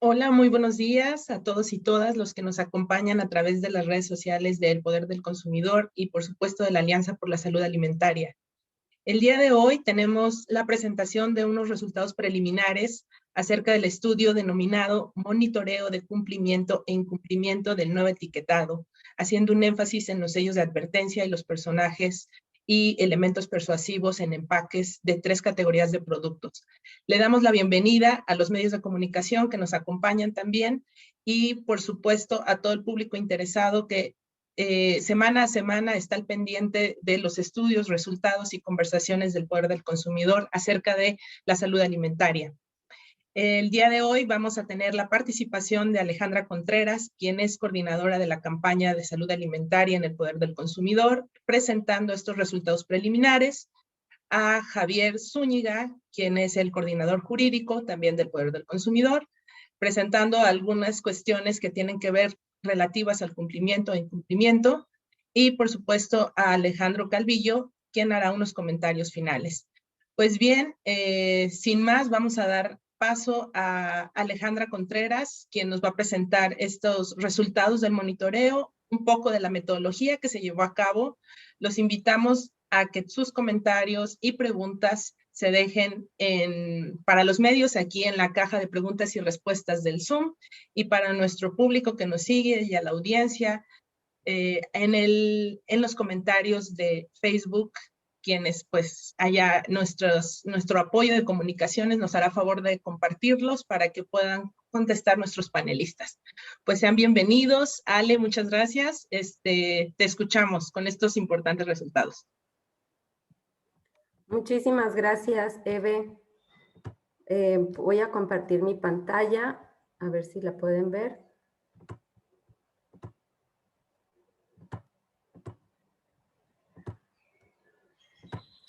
Hola, muy buenos días a todos y todas los que nos acompañan a través de las redes sociales del Poder del Consumidor y por supuesto de la Alianza por la Salud Alimentaria. El día de hoy tenemos la presentación de unos resultados preliminares acerca del estudio denominado Monitoreo de Cumplimiento e Incumplimiento del Nuevo Etiquetado, haciendo un énfasis en los sellos de advertencia y los personajes y elementos persuasivos en empaques de 3 categorías de productos. Le damos la bienvenida a los medios de comunicación que nos acompañan también y, por supuesto, a todo el público interesado que semana a semana está al pendiente de los estudios, resultados y conversaciones del Poder del Consumidor acerca de la salud alimentaria. El día de hoy vamos a tener la participación de Alejandra Contreras, quien es coordinadora de la campaña de salud alimentaria en el Poder del Consumidor, presentando estos resultados preliminares, a Javier Zúñiga, quien es el coordinador jurídico también del Poder del Consumidor, presentando algunas cuestiones que tienen que ver relativas al cumplimiento e incumplimiento, y por supuesto a Alejandro Calvillo, quien hará unos comentarios finales. Pues bien, sin más, vamos a dar paso a Alejandra Contreras, quien nos va a presentar estos resultados del monitoreo, un poco de la metodología que se llevó a cabo. Los invitamos a que sus comentarios y preguntas se dejen para los medios aquí en la caja de preguntas y respuestas del Zoom, y para nuestro público que nos sigue y a la audiencia en los comentarios de Facebook, quienes pues haya nuestro apoyo de comunicaciones nos hará favor de compartirlos para que puedan contestar nuestros panelistas. Pues sean bienvenidos. Ale, muchas gracias. Te escuchamos con estos importantes resultados. Muchísimas gracias, Eve. Voy a compartir mi pantalla, a ver si la pueden ver.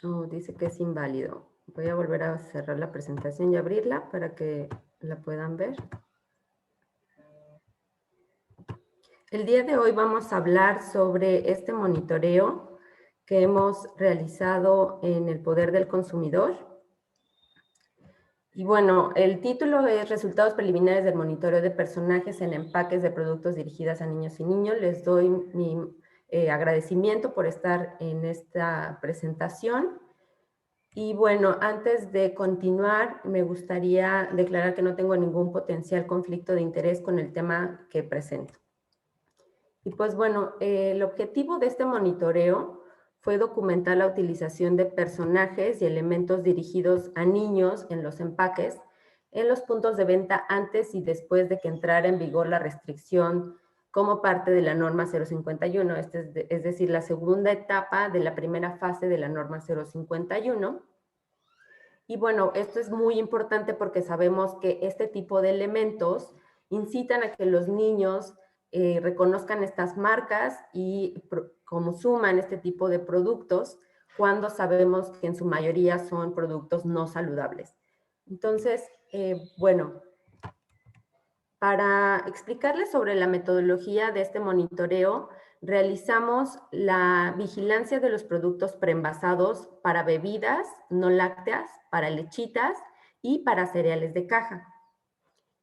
Oh, dice que es inválido. Voy a volver a cerrar la presentación y abrirla para que la puedan ver. El día de hoy vamos a hablar sobre este monitoreo que hemos realizado en el Poder del Consumidor. Y bueno, el título es Resultados preliminares del monitoreo de personajes en empaques de productos dirigidos a niños y niños. Les doy mi agradecimiento por estar en esta presentación. Y bueno, antes de continuar, me gustaría declarar que no tengo ningún potencial conflicto de interés con el tema que presento. Y pues bueno, el objetivo de este monitoreo fue documentar la utilización de personajes y elementos dirigidos a niños en los empaques, en los puntos de venta antes y después de que entrara en vigor la restricción como parte de la norma 051, es decir, la segunda etapa de la primera fase de la norma 051. Y bueno, esto es muy importante porque sabemos que este tipo de elementos incitan a que los niños reconozcan estas marcas y consuman este tipo de productos cuando sabemos que en su mayoría son productos no saludables. Entonces, bueno, para explicarles sobre la metodología de este monitoreo, realizamos la vigilancia de los productos preenvasados para bebidas no lácteas, para lechitas y para cereales de caja.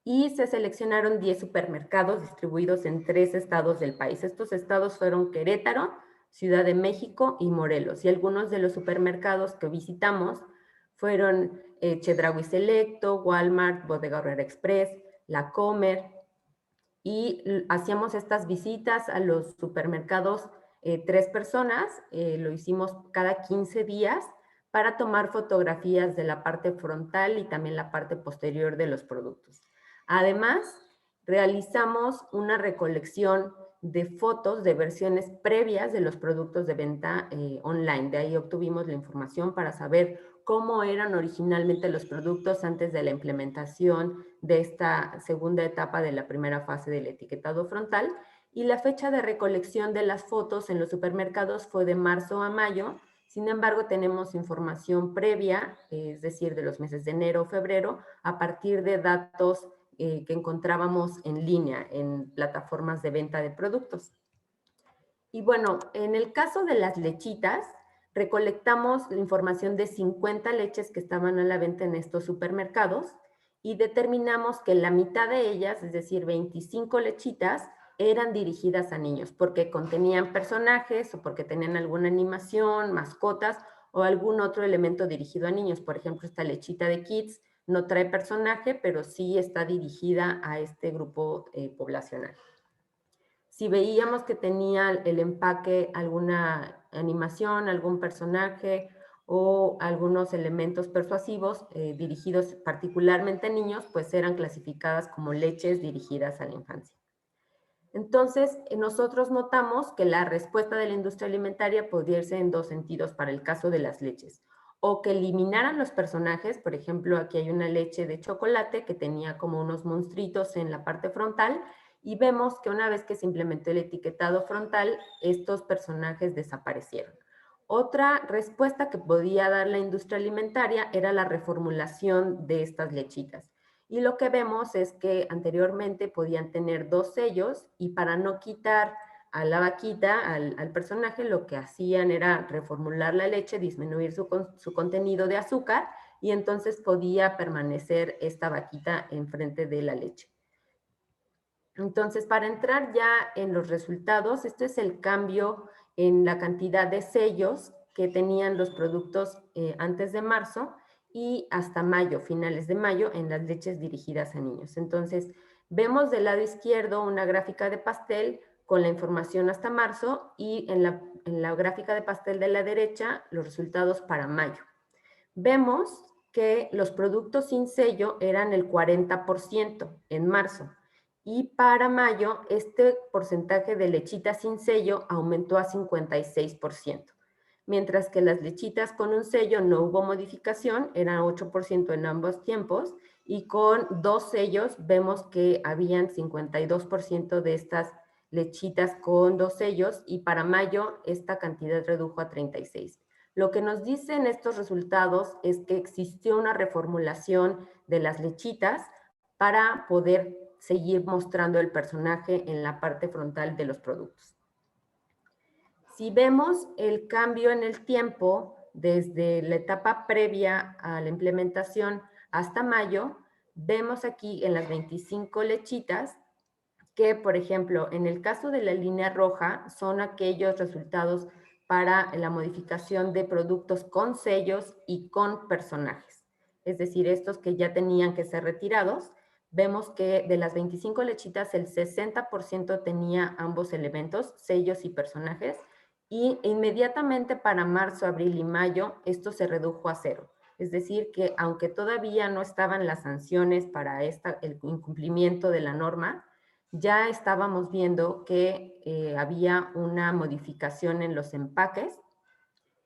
Y se seleccionaron 10 supermercados distribuidos en 3 estados del país. Estos estados fueron Querétaro, Ciudad de México y Morelos. Y algunos de los supermercados que visitamos fueron Chedraui Selecto, Walmart, Bodega Aurrera Express, La Comer, y hacíamos estas visitas a los supermercados 3 personas, lo hicimos cada 15 días para tomar fotografías de la parte frontal y también la parte posterior de los productos. Además, realizamos una recolección de fotos de versiones previas de los productos de venta online. De ahí obtuvimos la información para saber cómo eran originalmente los productos antes de la implementación de esta segunda etapa de la primera fase del etiquetado frontal. Y la fecha de recolección de las fotos en los supermercados fue de marzo a mayo. Sin embargo, tenemos información previa, es decir, de los meses de enero o febrero, a partir de datos que encontrábamos en línea, en plataformas de venta de productos. Y bueno, en el caso de las lechitas, recolectamos la información de 50 leches que estaban a la venta en estos supermercados y determinamos que la mitad de ellas, es decir, 25 lechitas, eran dirigidas a niños porque contenían personajes o porque tenían alguna animación, mascotas o algún otro elemento dirigido a niños. Por ejemplo, esta lechita de Kids no trae personaje, pero sí está dirigida a este grupo poblacional. Si veíamos que tenía el empaque alguna animación, algún personaje o algunos elementos persuasivos dirigidos particularmente a niños, pues eran clasificadas como leches dirigidas a la infancia. Entonces, nosotros notamos que la respuesta de la industria alimentaria podría irse en dos sentidos para el caso de las leches. O que eliminaran los personajes, por ejemplo, aquí hay una leche de chocolate que tenía como unos monstruitos en la parte frontal y vemos que una vez que se implementó el etiquetado frontal, estos personajes desaparecieron. Otra respuesta que podía dar la industria alimentaria era la reformulación de estas lechitas. Y lo que vemos es que anteriormente podían tener dos sellos y para no quitar a la vaquita, al personaje, lo que hacían era reformular la leche, disminuir su contenido de azúcar y entonces podía permanecer esta vaquita enfrente de la leche. Entonces, para entrar ya en los resultados, esto es el cambio en la cantidad de sellos que tenían los productos antes de marzo y hasta mayo, finales de mayo, en las leches dirigidas a niños. Entonces, vemos del lado izquierdo una gráfica de pastel con la información hasta marzo y en la gráfica de pastel de la derecha los resultados para mayo. Vemos que los productos sin sello eran el 40% en marzo y para mayo este porcentaje de lechitas sin sello aumentó a 56%. Mientras que las lechitas con un sello no hubo modificación, eran 8% en ambos tiempos, y con dos sellos vemos que habían 52% de estas lechitas con dos sellos, y para mayo esta cantidad redujo a 36%. Lo que nos dicen estos resultados es que existió una reformulación de las lechitas para poder seguir mostrando el personaje en la parte frontal de los productos. Si vemos el cambio en el tiempo desde la etapa previa a la implementación hasta mayo, vemos aquí en las 25 lechitas que, por ejemplo, en el caso de la línea roja, son aquellos resultados para la modificación de productos con sellos y con personajes. Es decir, estos que ya tenían que ser retirados. Vemos que de las 25 lechitas, el 60% tenía ambos elementos, sellos y personajes, y inmediatamente para marzo, abril y mayo, esto se redujo a 0. Es decir, que aunque todavía no estaban las sanciones para el incumplimiento de la norma, ya estábamos viendo que había una modificación en los empaques.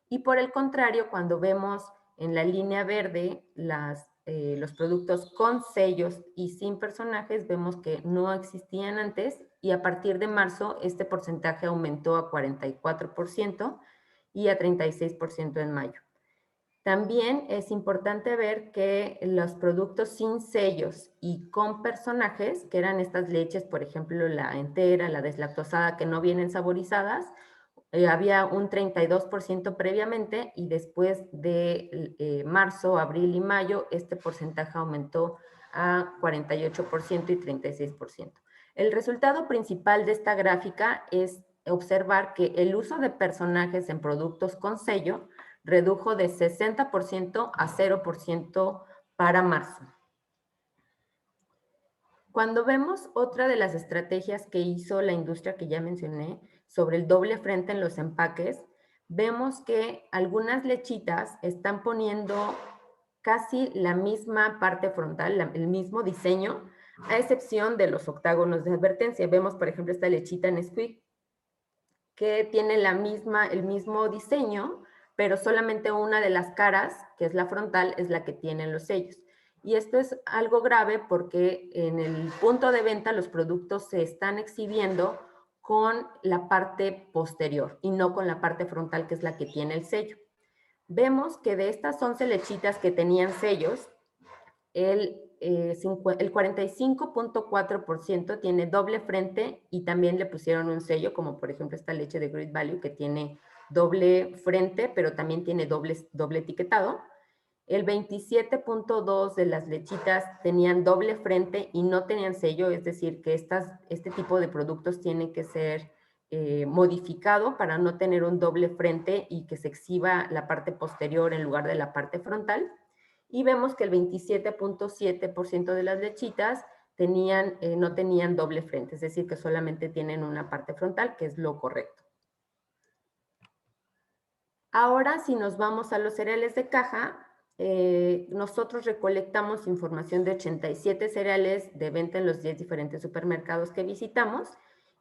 Y por el contrario, cuando vemos en la línea verde los productos con sellos y sin personajes, vemos que no existían antes y a partir de marzo este porcentaje aumentó a 44% y a 36% en mayo. También es importante ver que los productos sin sellos y con personajes, que eran estas leches, por ejemplo, la entera, la deslactosada, que no vienen saborizadas, había un 32% previamente y después de marzo, abril y mayo, este porcentaje aumentó a 48% y 36%. El resultado principal de esta gráfica es observar que el uso de personajes en productos con sello redujo de 60% a 0% para marzo. Cuando vemos otra de las estrategias que hizo la industria que ya mencioné sobre el doble frente en los empaques, vemos que algunas lechitas están poniendo casi la misma parte frontal, el mismo diseño, a excepción de los octágonos de advertencia. Vemos, por ejemplo, esta lechita Nesquik, que tiene el mismo diseño, pero solamente una de las caras, que es la frontal, es la que tienen los sellos. Y esto es algo grave porque en el punto de venta los productos se están exhibiendo con la parte posterior y no con la parte frontal, que es la que tiene el sello. Vemos que de estas 11 lechitas que tenían sellos, el 45.4% tiene doble frente y también le pusieron un sello, como por ejemplo esta leche de Great Value que tiene doble frente, pero también tiene doble etiquetado. El 27.2 de las lechitas tenían doble frente y no tenían sello, es decir, que este tipo de productos tienen que ser modificado para no tener un doble frente y que se exhiba la parte posterior en lugar de la parte frontal. Y vemos que el 27.7% de las lechitas no tenían doble frente, es decir, que solamente tienen una parte frontal, que es lo correcto. Ahora, si nos vamos a los cereales de caja, nosotros recolectamos información de 87 cereales de venta en los 10 diferentes supermercados que visitamos,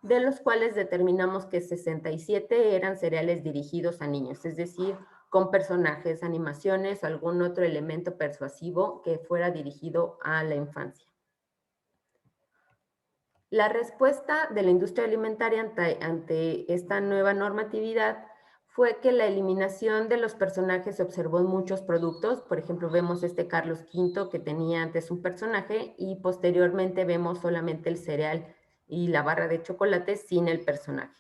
de los cuales determinamos que 67 eran cereales dirigidos a niños, es decir, con personajes, animaciones o algún otro elemento persuasivo que fuera dirigido a la infancia. La respuesta de la industria alimentaria ante esta nueva normatividad fue que la eliminación de los personajes se observó en muchos productos. Por ejemplo, vemos este Carlos V que tenía antes un personaje y posteriormente vemos solamente el cereal y la barra de chocolate sin el personaje.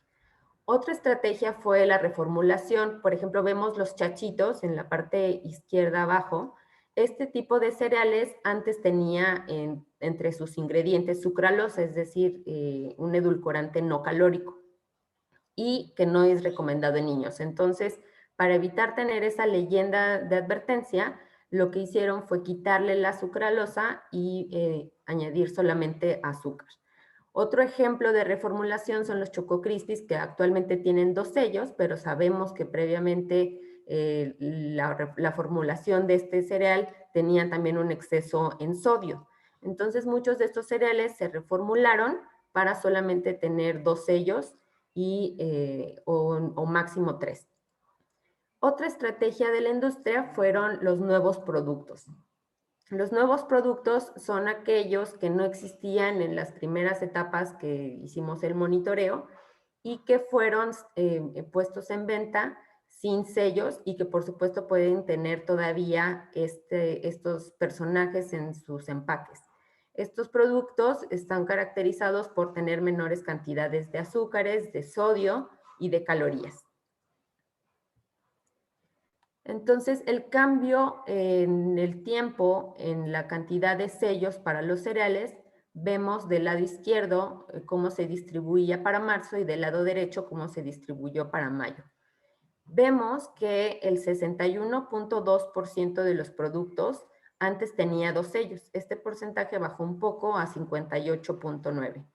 Otra estrategia fue la reformulación. Por ejemplo, vemos los chachitos en la parte izquierda abajo. Este tipo de cereales antes tenía entre sus ingredientes sucralosa, es decir, un edulcorante no calórico y que no es recomendado en niños. Entonces, para evitar tener esa leyenda de advertencia, lo que hicieron fue quitarle la sucralosa y añadir solamente azúcar. Otro ejemplo de reformulación son los Choco Crispies, que actualmente tienen 2 sellos, pero sabemos que previamente la formulación de este cereal tenía también un exceso en sodio. Entonces, muchos de estos cereales se reformularon para solamente tener 2 sellos o máximo 3. Otra estrategia de la industria fueron los nuevos productos. Los nuevos productos son aquellos que no existían en las primeras etapas que hicimos el monitoreo y que fueron puestos en venta sin sellos y que por supuesto pueden tener todavía estos personajes en sus empaques. Estos productos están caracterizados por tener menores cantidades de azúcares, de sodio y de calorías. Entonces, el cambio en el tiempo, en la cantidad de sellos para los cereales, vemos del lado izquierdo cómo se distribuía para marzo y del lado derecho cómo se distribuyó para mayo. Vemos que el 61.2% de los productos antes tenía 2 sellos. Este porcentaje bajó un poco a 58.9%.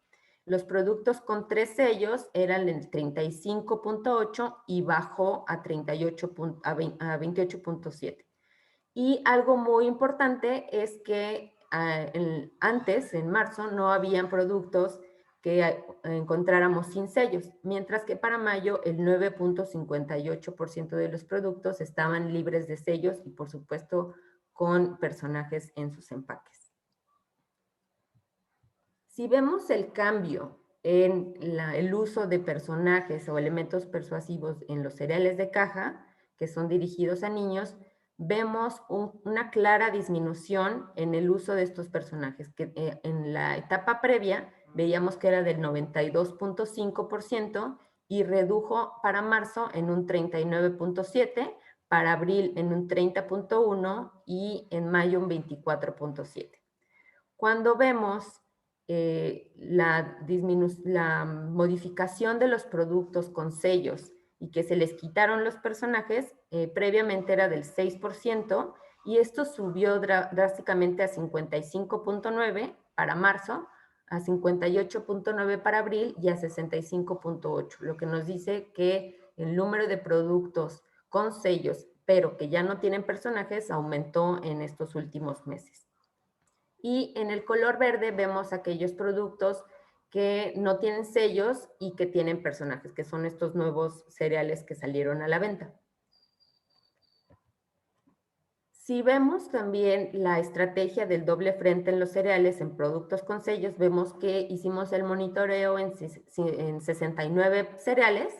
Los productos con 3 sellos eran el 35.8 y bajó a 28.7. Y algo muy importante es que antes, en marzo, no habían productos que encontráramos sin sellos, mientras que para mayo el 9.58% de los productos estaban libres de sellos y por supuesto con personajes en sus empaques. Si vemos el cambio en el uso de personajes o elementos persuasivos en los cereales de caja, que son dirigidos a niños, vemos una clara disminución en el uso de estos personajes, que en la etapa previa veíamos que era del 92.5% y redujo para marzo en un 39.7%, para abril en un 30.1% y en mayo un 24.7%. Cuando vemos la modificación de los productos con sellos y que se les quitaron los personajes, previamente era del 6% y esto subió drásticamente a 55.9 para marzo, a 58.9 para abril y a 65.8, lo que nos dice que el número de productos con sellos, pero que ya no tienen personajes, aumentó en estos últimos meses. Y en el color verde vemos aquellos productos que no tienen sellos y que tienen personajes, que son estos nuevos cereales que salieron a la venta. Si vemos también la estrategia del doble frente en los cereales en productos con sellos, vemos que hicimos el monitoreo en 69 cereales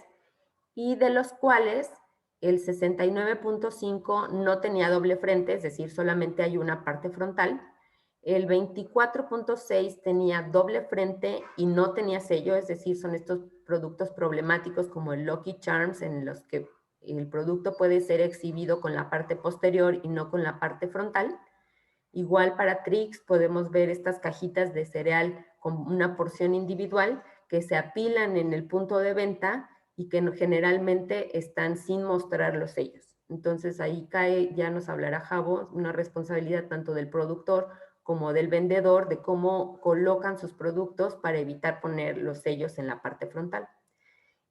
y de los cuales el 69.5 no tenía doble frente, es decir, solamente hay una parte frontal. El 24.6 tenía doble frente y no tenía sello, es decir, son estos productos problemáticos como el Lucky Charms en los que el producto puede ser exhibido con la parte posterior y no con la parte frontal. Igual para Trix podemos ver estas cajitas de cereal con una porción individual que se apilan en el punto de venta y que generalmente están sin mostrar los sellos. Entonces ahí cae, ya nos hablará Javo, una responsabilidad tanto del productor como del vendedor de cómo colocan sus productos para evitar poner los sellos en la parte frontal.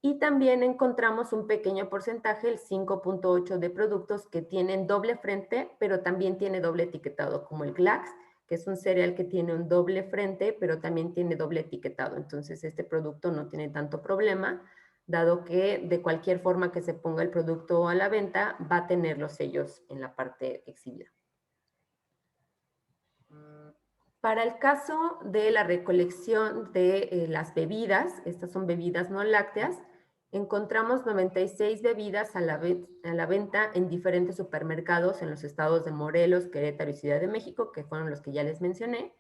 Y también encontramos un pequeño porcentaje, el 5.8 de productos que tienen doble frente, pero también tiene doble etiquetado, como el Glax, que es un cereal que tiene un doble frente, pero también tiene doble etiquetado. Entonces, este producto no tiene tanto problema, dado que de cualquier forma que se ponga el producto a la venta, va a tener los sellos en la parte exhibida. Para el caso de la recolección de las bebidas, estas son bebidas no lácteas, encontramos 96 bebidas a la venta en diferentes supermercados en los estados de Morelos, Querétaro y Ciudad de México, que fueron los que ya les mencioné,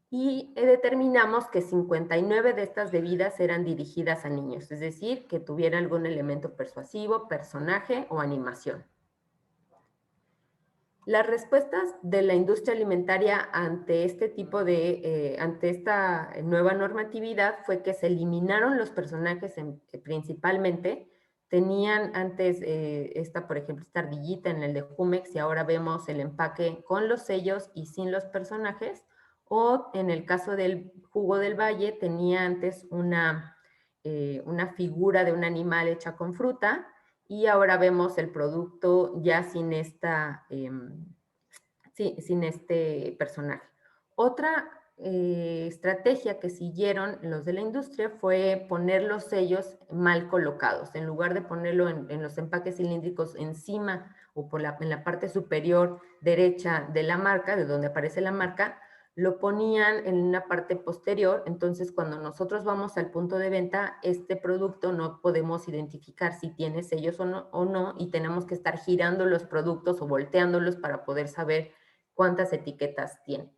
y determinamos que 59 de estas bebidas eran dirigidas a niños, es decir, que tuviera algún elemento persuasivo, personaje o animación. Las respuestas de la industria alimentaria ante este tipo de, ante esta nueva normatividad fue que se eliminaron los personajes principalmente. Tenían antes por ejemplo, esta ardillita en el de Jumex y ahora vemos el empaque con los sellos y sin los personajes. O en el caso del jugo del Valle tenía antes una figura de un animal hecha con fruta y ahora vemos el producto ya sin sin este personaje. Otra estrategia que siguieron los de la industria fue poner los sellos mal colocados. En lugar de ponerlo en los empaques cilíndricos encima o en la parte superior derecha de la marca, de donde aparece la marca, lo ponían en una parte posterior. Entonces, cuando nosotros vamos al punto de venta, este producto no podemos identificar si tiene sellos o no, y tenemos que estar girando los productos o volteándolos para poder saber cuántas etiquetas tiene.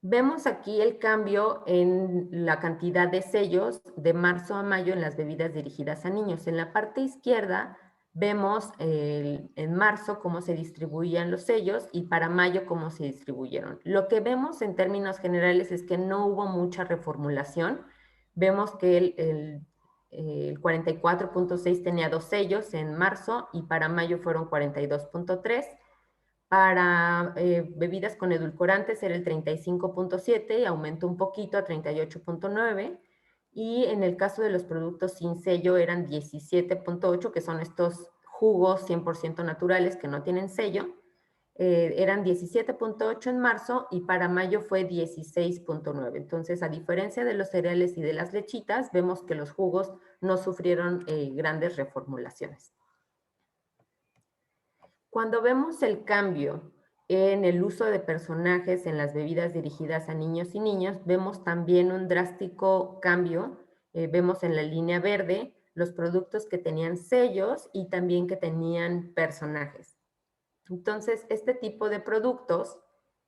Vemos aquí el cambio en la cantidad de sellos de marzo a mayo en las bebidas dirigidas a niños. En la parte izquierda vemos en marzo cómo se distribuían los sellos y para mayo cómo se distribuyeron. Lo que vemos en términos generales es que no hubo mucha reformulación. Vemos que el 44.6 tenía 2 sellos en marzo y para mayo fueron 42.3. Para bebidas con edulcorantes era el 35.7 y aumentó un poquito a 38.9. Y en el caso de los productos sin sello eran 17.8, que son estos jugos 100% naturales que no tienen sello. Eran 17.8 en marzo y para mayo fue 16.9. Entonces, a diferencia de los cereales y de las lechitas, vemos que los jugos no sufrieron grandes reformulaciones. Cuando vemos el cambio en el uso de personajes en las bebidas dirigidas a niños y niñas, vemos también un drástico cambio. Vemos en la línea verde los productos que tenían sellos y también que tenían personajes. Entonces, este tipo de productos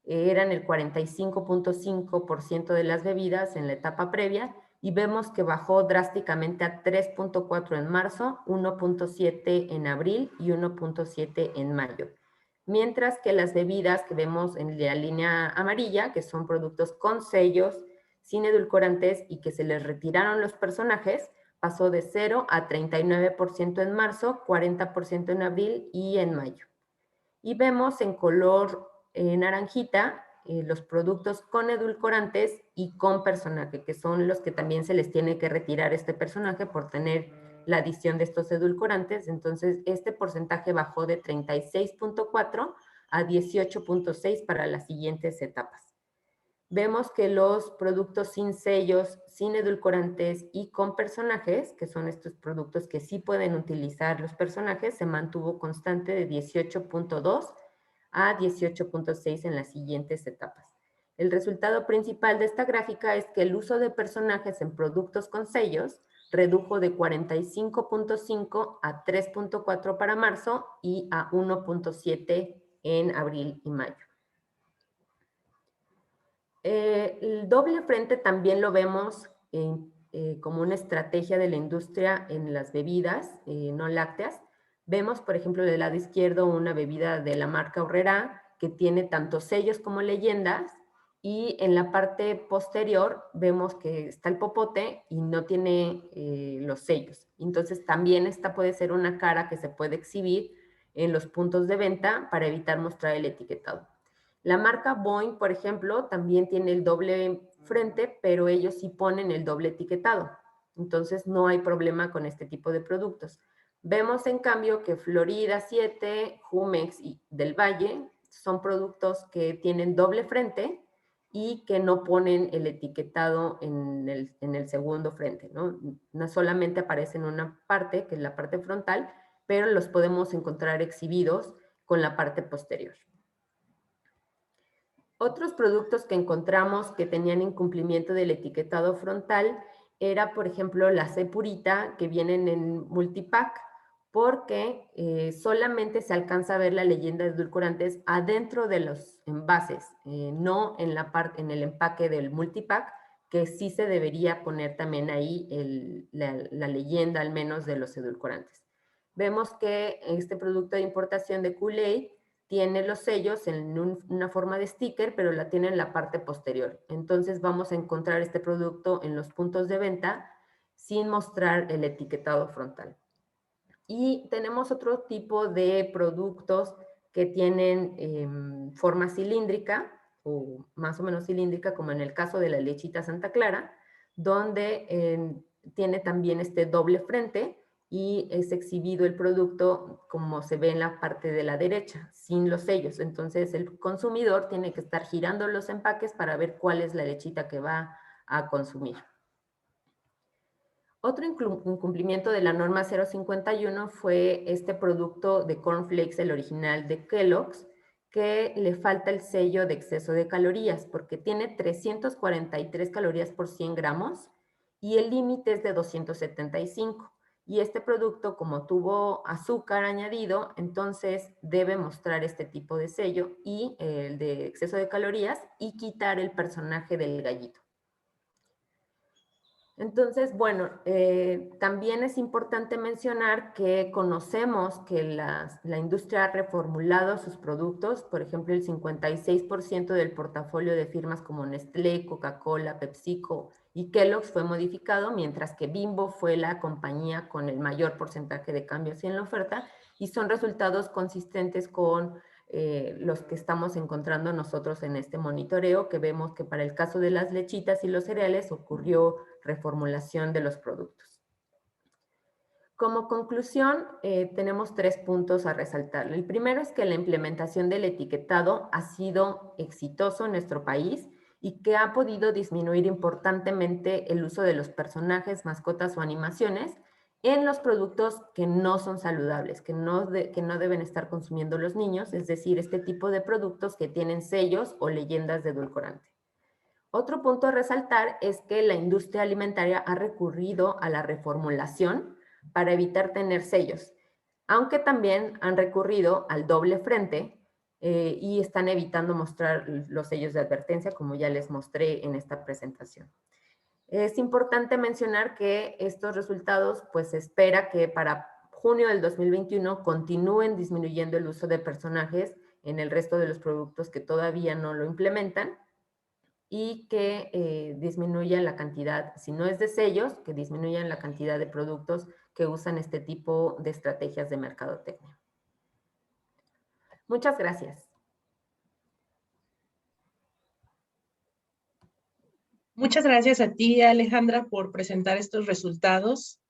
eran el 45.5% de las bebidas en la etapa previa y vemos que bajó drásticamente a 3.4 en marzo, 1.7 en abril y 1.7 en mayo. Mientras que las bebidas que vemos en la línea amarilla, que son productos con sellos, sin edulcorantes y que se les retiraron los personajes, pasó de 0 a 39% en marzo, 40% en abril y en mayo. Y vemos en color naranjita los productos con edulcorantes y con personaje, que son los que también se les tiene que retirar este personaje por tener la adición de estos edulcorantes. Entonces, este porcentaje bajó de 36.4 a 18.6 para las siguientes etapas. Vemos que los productos sin sellos, sin edulcorantes y con personajes, que son estos productos que sí pueden utilizar los personajes, se mantuvo constante de 18.2 a 18.6 en las siguientes etapas. El resultado principal de esta gráfica es que el uso de personajes en productos con sellos redujo de 45.5 a 3.4 para marzo y a 1.7 en abril y mayo. El doble frente también lo vemos como una estrategia de la industria en las bebidas no lácteas. Vemos, por ejemplo, del lado izquierdo una bebida de la marca Aurrera que tiene tanto sellos como leyendas, y en la parte posterior vemos que está el popote y no tiene los sellos. Entonces también esta puede ser una cara que se puede exhibir en los puntos de venta para evitar mostrar el etiquetado. La marca Boeing, por ejemplo, también tiene el doble frente, pero ellos sí ponen el doble etiquetado. Entonces no hay problema con este tipo de productos. Vemos en cambio que Florida 7, Jumex y Del Valle son productos que tienen doble frente y que no ponen el etiquetado en el segundo frente, ¿no? No solamente aparece en una parte, que es la parte frontal, pero los podemos encontrar exhibidos con la parte posterior. Otros productos que encontramos que tenían incumplimiento del etiquetado frontal era, por ejemplo, la C-Purita, que vienen en multipack, porque solamente se alcanza a ver la leyenda de edulcorantes adentro de los envases, no en el empaque del multipack, que sí se debería poner también ahí la leyenda al menos de los edulcorantes. Vemos que este producto de importación de Kool-Aid tiene los sellos en una forma de sticker, pero la tiene en la parte posterior. Entonces vamos a encontrar este producto en los puntos de venta sin mostrar el etiquetado frontal. Y tenemos otro tipo de productos que tienen forma cilíndrica o más o menos cilíndrica, como en el caso de la lechita Santa Clara, donde tiene también este doble frente y es exhibido el producto como se ve en la parte de la derecha, sin los sellos. Entonces el consumidor tiene que estar girando los empaques para ver cuál es la lechita que va a consumir. Otro incumplimiento de la norma 051 fue este producto de cornflakes, el original de Kellogg's, que le falta el sello de exceso de calorías, porque tiene 343 calorías por 100 gramos y el límite es de 275. Y este producto, como tuvo azúcar añadido, entonces debe mostrar este tipo de sello y el de exceso de calorías y quitar el personaje del gallito. Entonces, bueno, también es importante mencionar que conocemos que la industria ha reformulado sus productos. Por ejemplo, el 56% del portafolio de firmas como Nestlé, Coca-Cola, PepsiCo y Kellogg's fue modificado, mientras que Bimbo fue la compañía con el mayor porcentaje de cambios en la oferta, y son resultados consistentes con los que estamos encontrando nosotros en este monitoreo, que vemos que para el caso de las lechitas y los cereales ocurrió reformulación de los productos. Como conclusión, tenemos 3 puntos a resaltar. El primero es que la implementación del etiquetado ha sido exitoso en nuestro país y que ha podido disminuir importantemente el uso de los personajes, mascotas o animaciones en los productos que no son saludables, que no deben estar consumiendo los niños, es decir, este tipo de productos que tienen sellos o leyendas de edulcorante. Otro punto a resaltar es que la industria alimentaria ha recurrido a la reformulación para evitar tener sellos, aunque también han recurrido al doble frente y están evitando mostrar los sellos de advertencia, como ya les mostré en esta presentación. Es importante mencionar que estos resultados, pues se espera que para junio del 2021 continúen disminuyendo el uso de personajes en el resto de los productos que todavía no lo implementan, y que disminuyan la cantidad, si no es de sellos, que disminuyan la cantidad de productos que usan este tipo de estrategias de mercadotecnia. Muchas gracias. Muchas gracias a ti, Alejandra, por presentar estos resultados.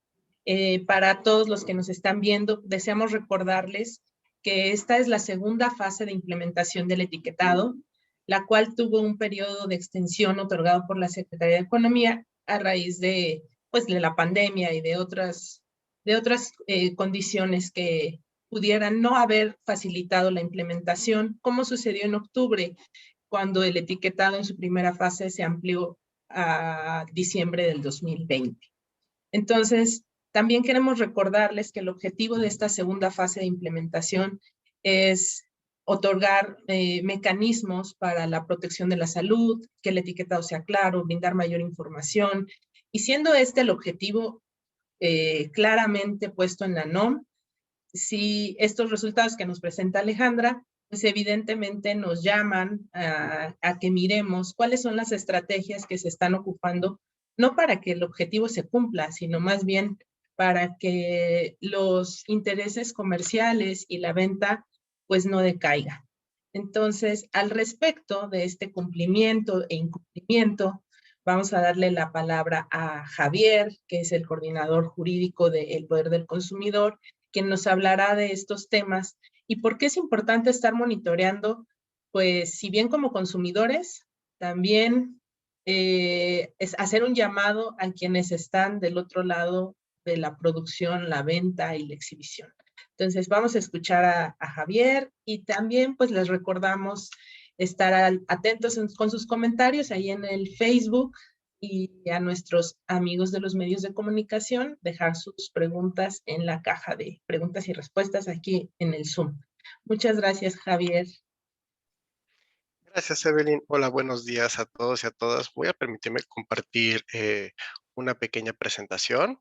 Para todos los que nos están viendo, deseamos recordarles que esta es la segunda fase de implementación del etiquetado, la cual tuvo un periodo de extensión otorgado por la Secretaría de Economía a raíz de, pues, de la pandemia y de otras condiciones que pudieran no haber facilitado la implementación, como sucedió en octubre, cuando el etiquetado en su primera fase se amplió a diciembre del 2020. Entonces, también queremos recordarles que el objetivo de esta segunda fase de implementación es otorgar mecanismos para la protección de la salud, que el etiquetado sea claro, brindar mayor información, Y siendo este el objetivo claramente puesto en la NOM, si estos resultados que nos presenta Alejandra, pues evidentemente nos llaman a que miremos cuáles son las estrategias que se están ocupando, no para que el objetivo se cumpla, sino más bien para que los intereses comerciales y la venta pues no decaiga. Entonces, al respecto de este cumplimiento e incumplimiento, vamos a darle la palabra a Javier, que es el coordinador jurídico del Poder del Consumidor, quien nos hablará de estos temas y por qué es importante estar monitoreando, pues si bien como consumidores, también es hacer un llamado a quienes están del otro lado de la producción, la venta y la exhibición. Entonces vamos a escuchar a Javier y también pues les recordamos estar atentos con sus comentarios ahí en el Facebook y a nuestros amigos de los medios de comunicación dejar sus preguntas en la caja de preguntas y respuestas aquí en el Zoom. Muchas gracias, Javier. Gracias, Evelyn. Hola, buenos días a todos y a todas. Voy a permitirme compartir una pequeña presentación.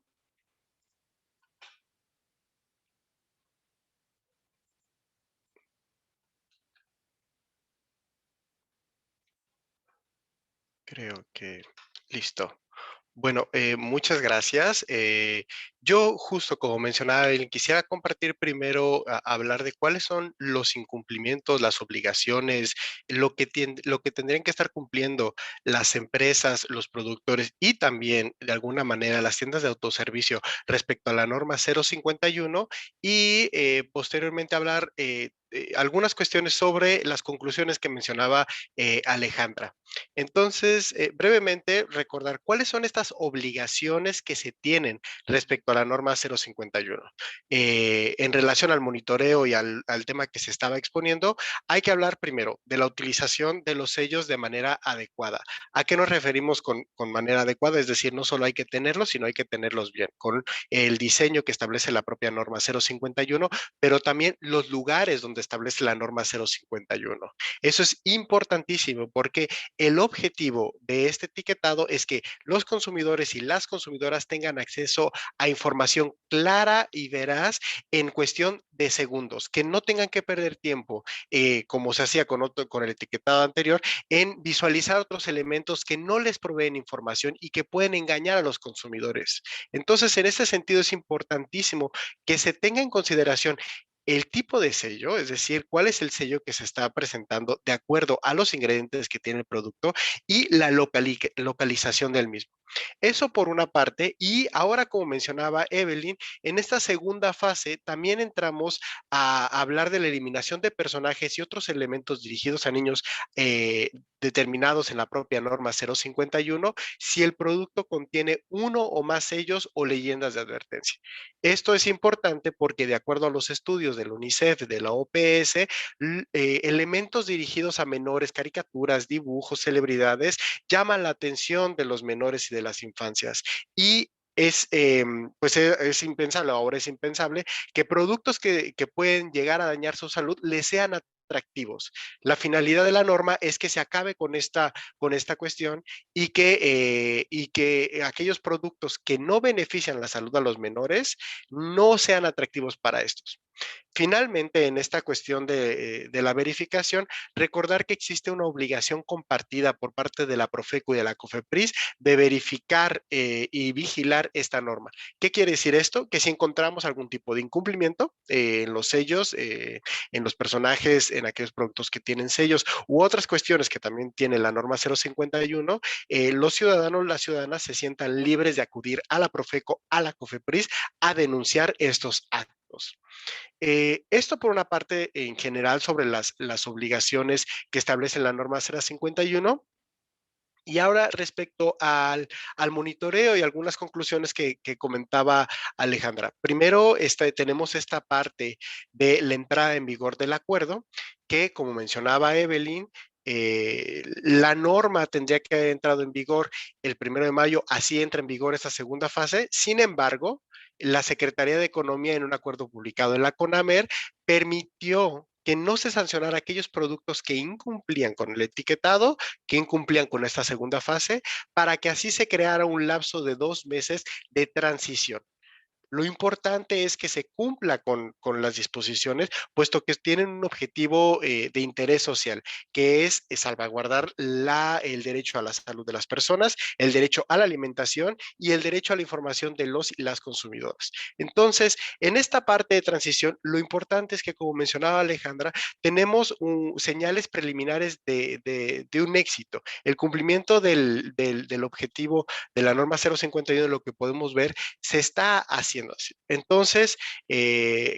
Creo que listo. Bueno, muchas gracias. Yo, justo como mencionaba, quisiera compartir primero, hablar de cuáles son los incumplimientos, las obligaciones, lo que tendrían que estar cumpliendo las empresas, los productores y también, de alguna manera, las tiendas de autoservicio respecto a la norma 051 y posteriormente hablar algunas cuestiones sobre las conclusiones que mencionaba Alejandra. Entonces, brevemente, recordar cuáles son estas obligaciones que se tienen respecto a la norma 051. En relación al monitoreo y al tema que se estaba exponiendo, hay que hablar primero de la utilización de los sellos de manera adecuada. ¿A qué nos referimos con manera adecuada? Es decir, no solo hay que tenerlos, sino hay que tenerlos bien, con el diseño que establece la propia norma 051, pero también los lugares donde establece la norma 051. Eso es importantísimo porque el objetivo de este etiquetado es que los consumidores y las consumidoras tengan acceso a información clara y veraz en cuestión de segundos, que no tengan que perder tiempo, como se hacía con el etiquetado anterior, en visualizar otros elementos que no les proveen información y que pueden engañar a los consumidores. Entonces, en ese sentido es importantísimo que se tenga en consideración el tipo de sello, es decir, cuál es el sello que se está presentando de acuerdo a los ingredientes que tiene el producto y la localización del mismo. Eso por una parte, y ahora como mencionaba Evelyn, en esta segunda fase también entramos a hablar de la eliminación de personajes y otros elementos dirigidos a niños determinados en la propia norma 051 si el producto contiene uno o más sellos o leyendas de advertencia. Esto es importante porque de acuerdo a los estudios del UNICEF, de la OPS, elementos dirigidos a menores, caricaturas, dibujos, celebridades, llaman la atención de los menores y de las infancias. Y es impensable, ahora es impensable, que productos que pueden llegar a dañar su salud les sean atractivos. La finalidad de la norma es que se acabe con esta cuestión y que aquellos productos que no benefician la salud a los menores no sean atractivos para estos. Finalmente, en esta cuestión de la verificación, recordar que existe una obligación compartida por parte de la Profeco y de la COFEPRIS de verificar y vigilar esta norma. ¿Qué quiere decir esto? Que si encontramos algún tipo de incumplimiento en los sellos, en los personajes, en aquellos productos que tienen sellos u otras cuestiones que también tiene la norma 051, los ciudadanos, las ciudadanas se sientan libres de acudir a la Profeco, a la COFEPRIS, a denunciar estos actos. Esto por una parte en general sobre las obligaciones que establece la norma 051. Y ahora respecto al monitoreo y algunas conclusiones que comentaba Alejandra. Primero, tenemos esta parte de la entrada en vigor del acuerdo, que como mencionaba Evelyn, la norma tendría que haber entrado en vigor el 1 de mayo, así entra en vigor esta segunda fase. Sin embargo, la Secretaría de Economía, en un acuerdo publicado en la CONAMER, permitió que no se sancionara aquellos productos que incumplían con el etiquetado, que incumplían con esta segunda fase, para que así se creara un lapso de 2 meses de transición. Lo importante es que se cumpla con las disposiciones, puesto que tienen un objetivo de interés social, que es salvaguardar el derecho a la salud de las personas, el derecho a la alimentación y el derecho a la información de los y las consumidoras. Entonces, en esta parte de transición, lo importante es que, como mencionaba Alejandra, tenemos señales preliminares de un éxito. El cumplimiento del objetivo de la norma 051, lo que podemos ver, se está haciendo así. Entonces,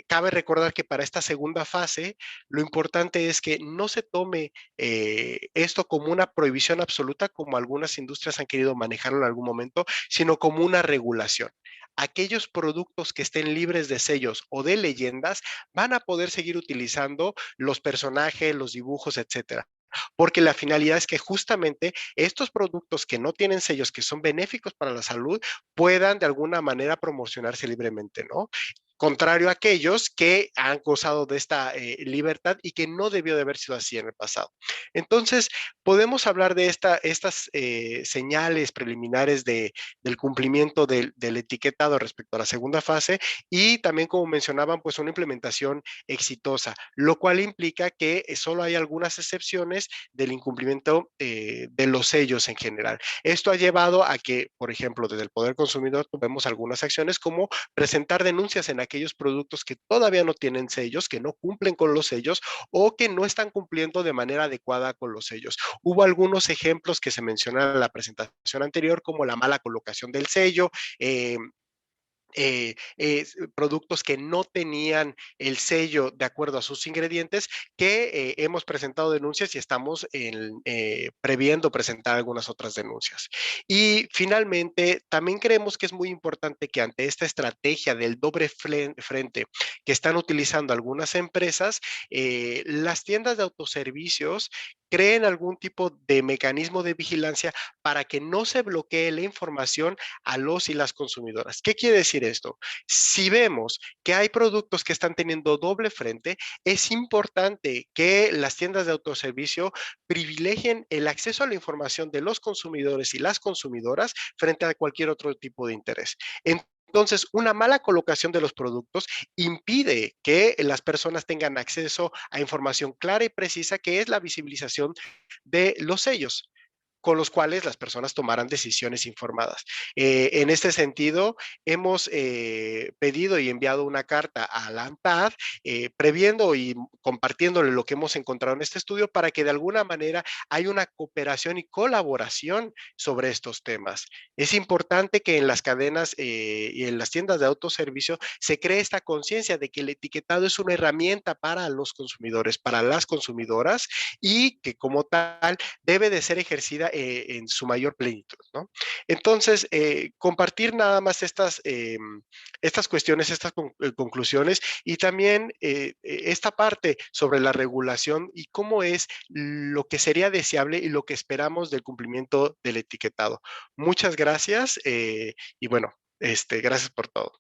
cabe recordar que para esta segunda fase, lo importante es que no se tome esto como una prohibición absoluta, como algunas industrias han querido manejarlo en algún momento, sino como una regulación. Aquellos productos que estén libres de sellos o de leyendas van a poder seguir utilizando los personajes, los dibujos, etcétera, porque la finalidad es que justamente estos productos que no tienen sellos, que son benéficos para la salud, puedan de alguna manera promocionarse libremente, ¿no? Contrario a aquellos que han gozado de esta libertad y que no debió de haber sido así en el pasado. Entonces, podemos hablar de estas señales preliminares del cumplimiento del etiquetado respecto a la segunda fase y también, como mencionaban, pues una implementación exitosa, lo cual implica que solo hay algunas excepciones del incumplimiento de los sellos en general. Esto ha llevado a que, por ejemplo, desde el Poder Consumidor tomemos algunas acciones como presentar denuncias en aquellos productos que todavía no tienen sellos, que no cumplen con los sellos o que no están cumpliendo de manera adecuada con los sellos. Hubo algunos ejemplos que se mencionaron en la presentación anterior, como la mala colocación del sello, productos que no tenían el sello de acuerdo a sus ingredientes, que hemos presentado denuncias y estamos previendo presentar algunas otras denuncias. Y finalmente, también creemos que es muy importante que ante esta estrategia del doble frente que están utilizando algunas empresas, las tiendas de autoservicios creen algún tipo de mecanismo de vigilancia para que no se bloquee la información a los y las consumidoras. ¿Qué quiere decir esto? Si vemos que hay productos que están teniendo doble frente, es importante que las tiendas de autoservicio privilegien el acceso a la información de los consumidores y las consumidoras frente a cualquier otro tipo de interés. Entonces, una mala colocación de los productos impide que las personas tengan acceso a información clara y precisa, que es la visibilización de los sellos, con los cuales las personas tomarán decisiones informadas. En este sentido, hemos pedido y enviado una carta a la ANTAD previendo y compartiéndole lo que hemos encontrado en este estudio para que de alguna manera haya una cooperación y colaboración sobre estos temas. Es importante que en las cadenas y en las tiendas de autoservicio se cree esta conciencia de que el etiquetado es una herramienta para los consumidores, para las consumidoras, y que como tal debe de ser ejercida en su mayor plenitud, ¿no? Entonces, compartir nada más estas cuestiones, estas conclusiones, y también esta parte sobre la regulación y cómo es lo que sería deseable y lo que esperamos del cumplimiento del etiquetado. Muchas gracias y bueno, gracias por todo.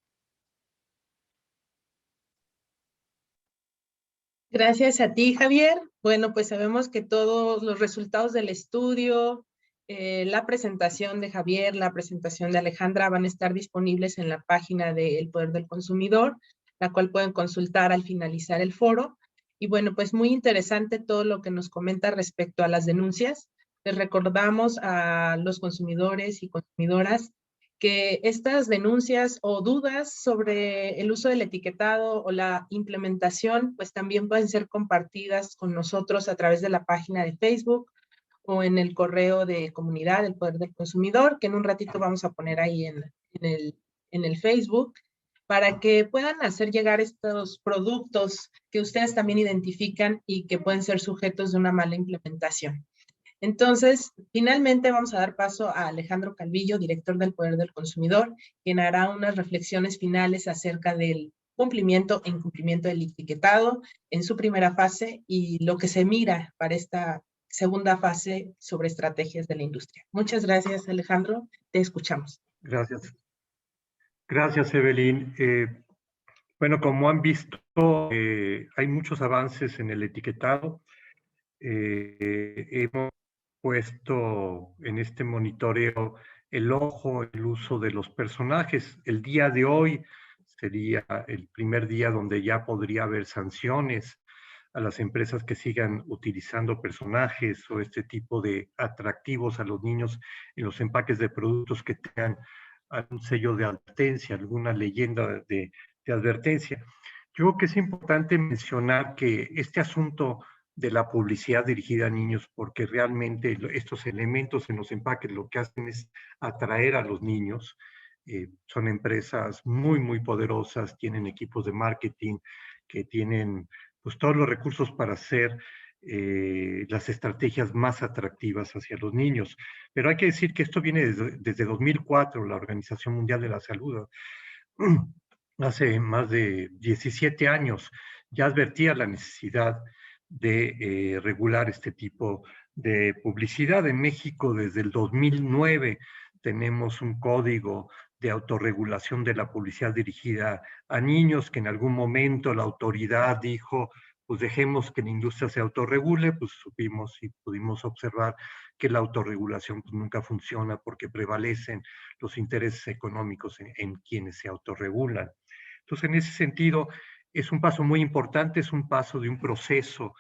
Gracias a ti, Javier. Bueno, pues sabemos que todos los resultados del estudio, la presentación de Javier, la presentación de Alejandra van a estar disponibles en la página de El Poder del Consumidor, la cual pueden consultar al finalizar el foro. Y bueno, pues muy interesante todo lo que nos comenta respecto a las denuncias. Les recordamos a los consumidores y consumidoras que estas denuncias o dudas sobre el uso del etiquetado o la implementación, pues también pueden ser compartidas con nosotros a través de la página de Facebook o en el correo de comunidad del Poder del Consumidor, que en un ratito vamos a poner ahí en el Facebook, para que puedan hacer llegar estos productos que ustedes también identifican y que pueden ser sujetos de una mala implementación. Entonces, finalmente vamos a dar paso a Alejandro Calvillo, director del Poder del Consumidor, quien hará unas reflexiones finales acerca del cumplimiento e incumplimiento del etiquetado en su primera fase y lo que se mira para esta segunda fase sobre estrategias de la industria. Muchas gracias, Alejandro. Te escuchamos. Gracias. Gracias, Evelyn. Bueno, como han visto, hay muchos avances en el etiquetado. Hemos puesto en este monitoreo el ojo, el uso de los personajes. El día de hoy sería el primer día donde ya podría haber sanciones a las empresas que sigan utilizando personajes o este tipo de atractivos a los niños en los empaques de productos que tengan algún sello de advertencia, alguna leyenda de advertencia. Yo creo que es importante mencionar que este asunto de la publicidad dirigida a niños, porque realmente estos elementos en los empaques lo que hacen es atraer a los niños. Son empresas muy, muy poderosas, tienen equipos de marketing que tienen pues todos los recursos para hacer las estrategias más atractivas hacia los niños. Pero hay que decir que esto viene desde 2004, la Organización Mundial de la Salud, hace más de 17 años, ya advertía la necesidad de regular este tipo de publicidad. En México, desde el 2009, tenemos un código de autorregulación de la publicidad dirigida a niños, que en algún momento la autoridad dijo, pues dejemos que la industria se autorregule, pues supimos y pudimos observar que la autorregulación pues, nunca funciona porque prevalecen los intereses económicos en quienes se autorregulan. Entonces, en ese sentido, es un paso muy importante, es un paso de un proceso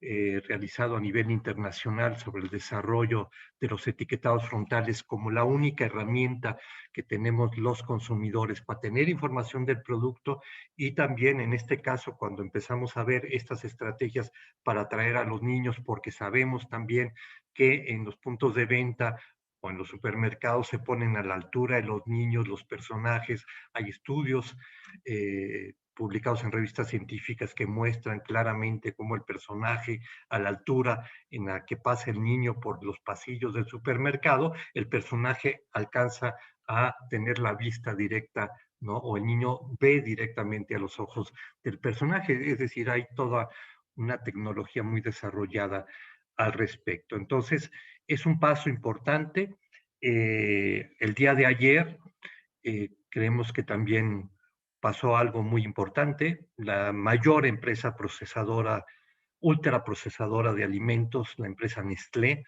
realizado a nivel internacional sobre el desarrollo de los etiquetados frontales como la única herramienta que tenemos los consumidores para tener información del producto y también en este caso cuando empezamos a ver estas estrategias para atraer a los niños porque sabemos también que en los puntos de venta o en los supermercados se ponen a la altura de los niños, los personajes, hay estudios publicados en revistas científicas que muestran claramente cómo el personaje a la altura en la que pasa el niño por los pasillos del supermercado, el personaje alcanza a tener la vista directa, ¿no? O el niño ve directamente a los ojos del personaje, es decir, hay toda una tecnología muy desarrollada al respecto. Entonces, es un paso importante. El día de ayer creemos que también pasó algo muy importante. La mayor empresa procesadora, ultraprocesadora de alimentos, la empresa Nestlé,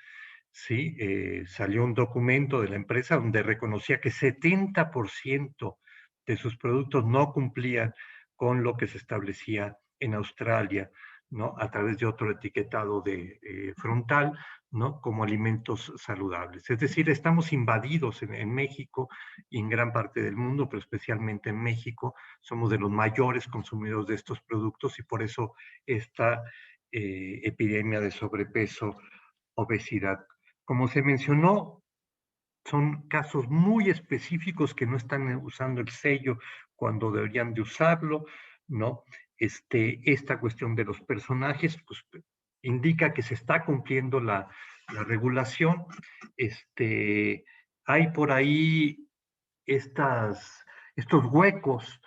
sí, salió un documento de la empresa donde reconocía que 70% de sus productos no cumplían con lo que se establecía en Australia, ¿no? A través de otro etiquetado de frontal, ¿no? Como alimentos saludables. Es decir, estamos invadidos en México y en gran parte del mundo, pero especialmente en México, somos de los mayores consumidores de estos productos y por eso esta epidemia de sobrepeso, obesidad. Como se mencionó, son casos muy específicos que no están usando el sello cuando deberían de usarlo, ¿no? Esta cuestión de los personajes, pues indica que se está cumpliendo la regulación. Hay por ahí estos huecos,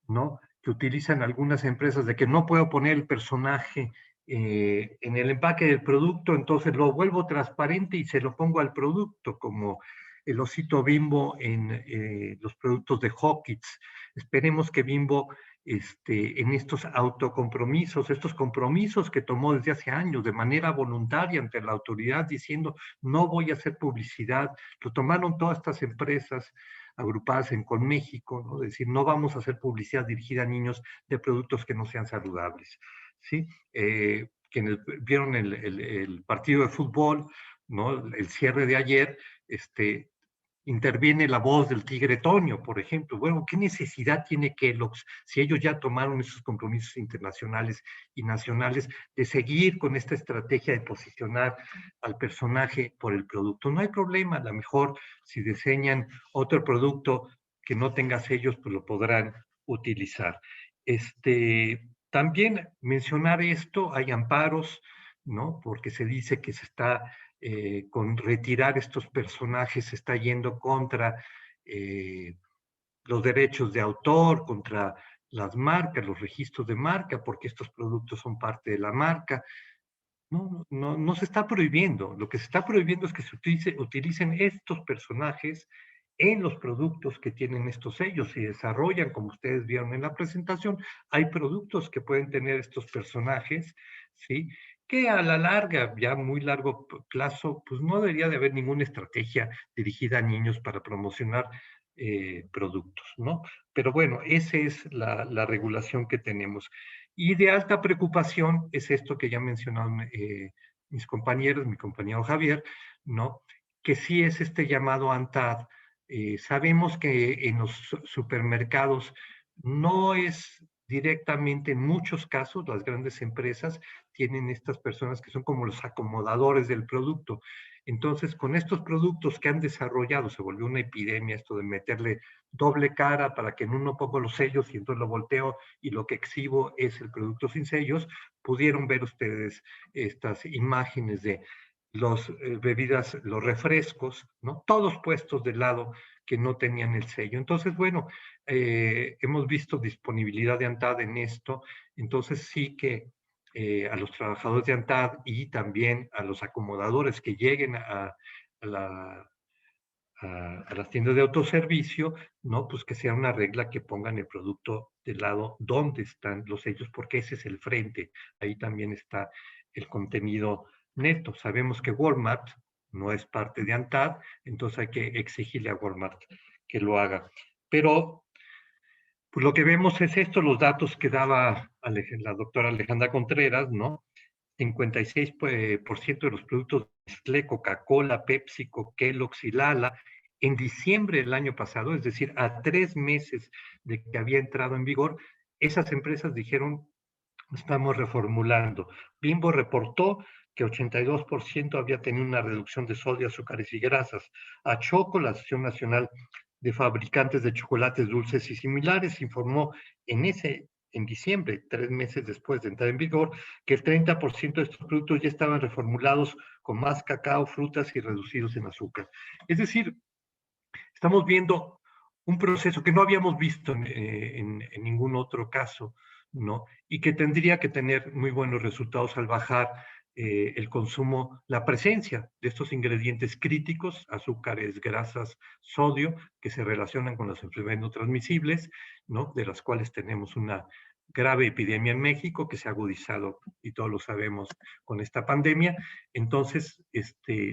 ¿no? Que utilizan algunas empresas de que no puedo poner el personaje en el empaque del producto, entonces lo vuelvo transparente y se lo pongo al producto, como el osito Bimbo en los productos de Hawkins. Esperemos que Bimbo en estos autocompromisos, estos compromisos que tomó desde hace años de manera voluntaria ante la autoridad diciendo no voy a hacer publicidad, lo tomaron todas estas empresas agrupadas en Conméxico, ¿no? Es decir, no vamos a hacer publicidad dirigida a niños de productos que no sean saludables, ¿sí? Quienes vieron el partido de fútbol, ¿no? El cierre de ayer, interviene la voz del tigre Toño, por ejemplo. Bueno, ¿qué necesidad tiene Kellogg's, si ellos ya tomaron esos compromisos internacionales y nacionales, de seguir con esta estrategia de posicionar al personaje por el producto? No hay problema, a lo mejor si diseñan otro producto que no tenga sellos, pues lo podrán utilizar. También mencionar esto, hay amparos, ¿no? Porque se dice que se está con retirar estos personajes se está yendo contra los derechos de autor, contra las marcas, los registros de marca, porque estos productos son parte de la marca. No se está prohibiendo. Lo que se está prohibiendo es que se utilicen estos personajes en los productos que tienen estos sellos. Se desarrollan, como ustedes vieron en la presentación, hay productos que pueden tener estos personajes, ¿sí? Que a la larga, ya muy largo plazo, pues no debería de haber ninguna estrategia dirigida a niños para promocionar productos, ¿no? Pero bueno, esa es la regulación que tenemos. Y de alta preocupación es esto que ya mencionaron mis compañeros, mi compañero Javier, ¿no? Que sí es este llamado ANTAD. Sabemos que en los supermercados no es directamente, en muchos casos, las grandes empresas tienen estas personas que son como los acomodadores del producto. Entonces, con estos productos que han desarrollado, se volvió una epidemia esto de meterle doble cara para que en uno pongo los sellos y entonces lo volteo y lo que exhibo es el producto sin sellos. Pudieron ver ustedes estas imágenes de los bebidas, los refrescos, ¿no? Todos puestos de lado que no tenían el sello. Entonces, bueno, hemos visto disponibilidad de ANTAD en esto, entonces sí que a los trabajadores de ANTAD y también a los acomodadores que lleguen a las tiendas de autoservicio, ¿no? Pues que sea una regla que pongan el producto del lado donde están los sellos, porque ese es el frente. Ahí también está el contenido neto. Sabemos que Walmart no es parte de ANTAD, entonces hay que exigirle a Walmart que lo haga. Pero pues lo que vemos es esto, los datos que daba la doctora Alejandra Contreras, ¿no? 56% de los productos de Nestlé, Coca-Cola, PepsiCo, Kellogg's y Lala, en diciembre del año pasado, es decir, a 3 meses de que había entrado en vigor, esas empresas dijeron, estamos reformulando. Bimbo reportó que 82% había tenido una reducción de sodio, azúcares y grasas. Achoco, la Asociación Nacional de Fabricantes de Chocolates Dulces y Similares, informó en diciembre, 3 meses después de entrar en vigor, que el 30% de estos productos ya estaban reformulados con más cacao, frutas y reducidos en azúcar. Es decir, estamos viendo un proceso que no habíamos visto en ningún otro caso, ¿no? Y que tendría que tener muy buenos resultados al bajar el consumo, la presencia de estos ingredientes críticos, azúcares, grasas, sodio, que se relacionan con las enfermedades no transmisibles, ¿no? De las cuales tenemos una grave epidemia en México que se ha agudizado, y todos lo sabemos, con esta pandemia. Entonces,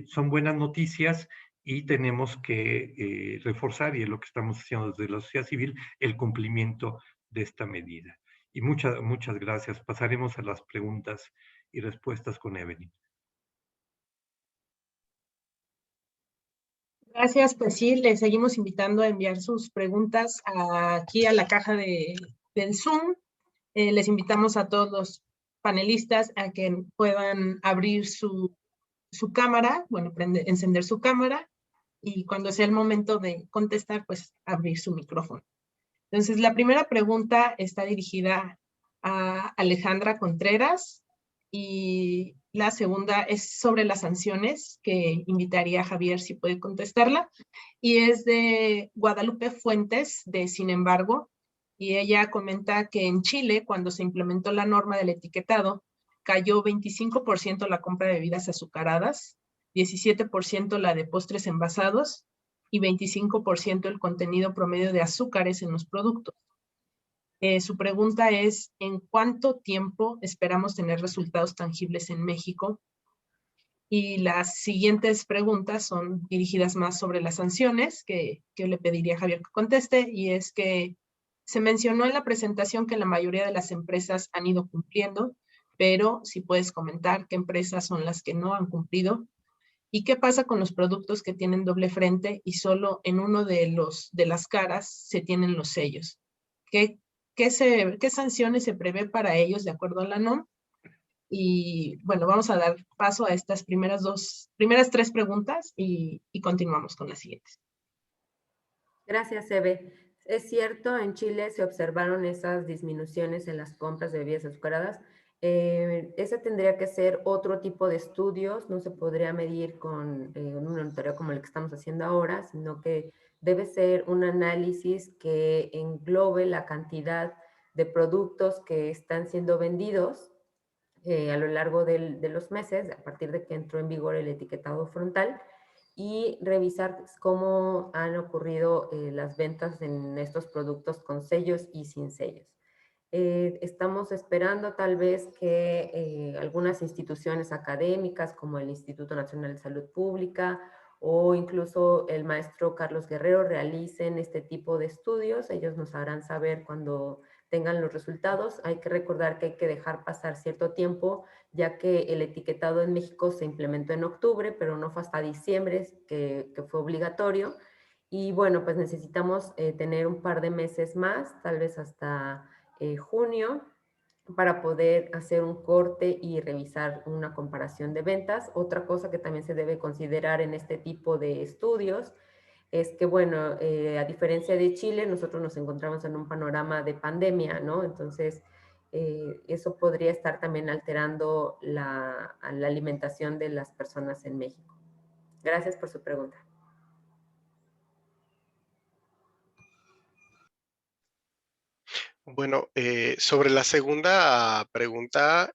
son buenas noticias y tenemos que reforzar, y es lo que estamos haciendo desde la sociedad civil, el cumplimiento de esta medida. Y muchas gracias. Pasaremos a las preguntas y respuestas con Evelyn. Gracias, pues sí, les seguimos invitando a enviar sus preguntas aquí a la caja del Zoom. Les invitamos a todos los panelistas a que puedan abrir su cámara, bueno, encender su cámara, y cuando sea el momento de contestar, pues abrir su micrófono. Entonces, la primera pregunta está dirigida a Alejandra Contreras y la segunda es sobre las sanciones, que invitaría a Javier si puede contestarla, y es de Guadalupe Fuentes, de Sin embargo, y ella comenta que en Chile, cuando se implementó la norma del etiquetado, cayó 25% la compra de bebidas azucaradas, 17% la de postres envasados y 25% el contenido promedio de azúcares en los productos. Su pregunta es, ¿en cuánto tiempo esperamos tener resultados tangibles en México? Y las siguientes preguntas son dirigidas más sobre las sanciones, que yo le pediría a Javier que conteste, y es que se mencionó en la presentación que la mayoría de las empresas han ido cumpliendo, pero si puedes comentar qué empresas son las que no han cumplido. ¿Y qué pasa con los productos que tienen doble frente y solo en uno de las caras se tienen los sellos? ¿Qué sanciones se prevé para ellos de acuerdo a la NOM? Y bueno, vamos a dar paso a estas primeras 3 preguntas y continuamos con las siguientes. Gracias, Eve. Es cierto, en Chile se observaron esas disminuciones en las compras de bebidas azucaradas. Ese tendría que ser otro tipo de estudios, no se podría medir con un monitoreo como el que estamos haciendo ahora, sino que debe ser un análisis que englobe la cantidad de productos que están siendo vendidos a lo largo de los meses, a partir de que entró en vigor el etiquetado frontal, y revisar cómo han ocurrido las ventas en estos productos con sellos y sin sellos. Estamos esperando tal vez que algunas instituciones académicas como el Instituto Nacional de Salud Pública o incluso el maestro Carlos Guerrero realicen este tipo de estudios. Ellos nos harán saber cuando tengan los resultados. Hay que recordar que hay que dejar pasar cierto tiempo, ya que el etiquetado en México se implementó en octubre, pero no fue hasta diciembre que fue obligatorio. Y bueno, pues necesitamos tener un par de meses más, tal vez hasta junio, para poder hacer un corte y revisar una comparación de ventas. Otra cosa que también se debe considerar en este tipo de estudios es que, bueno, a diferencia de Chile, nosotros nos encontramos en un panorama de pandemia, ¿no? Entonces, eso podría estar también alterando la alimentación de las personas en México. Gracias por su pregunta. Bueno, sobre la segunda pregunta,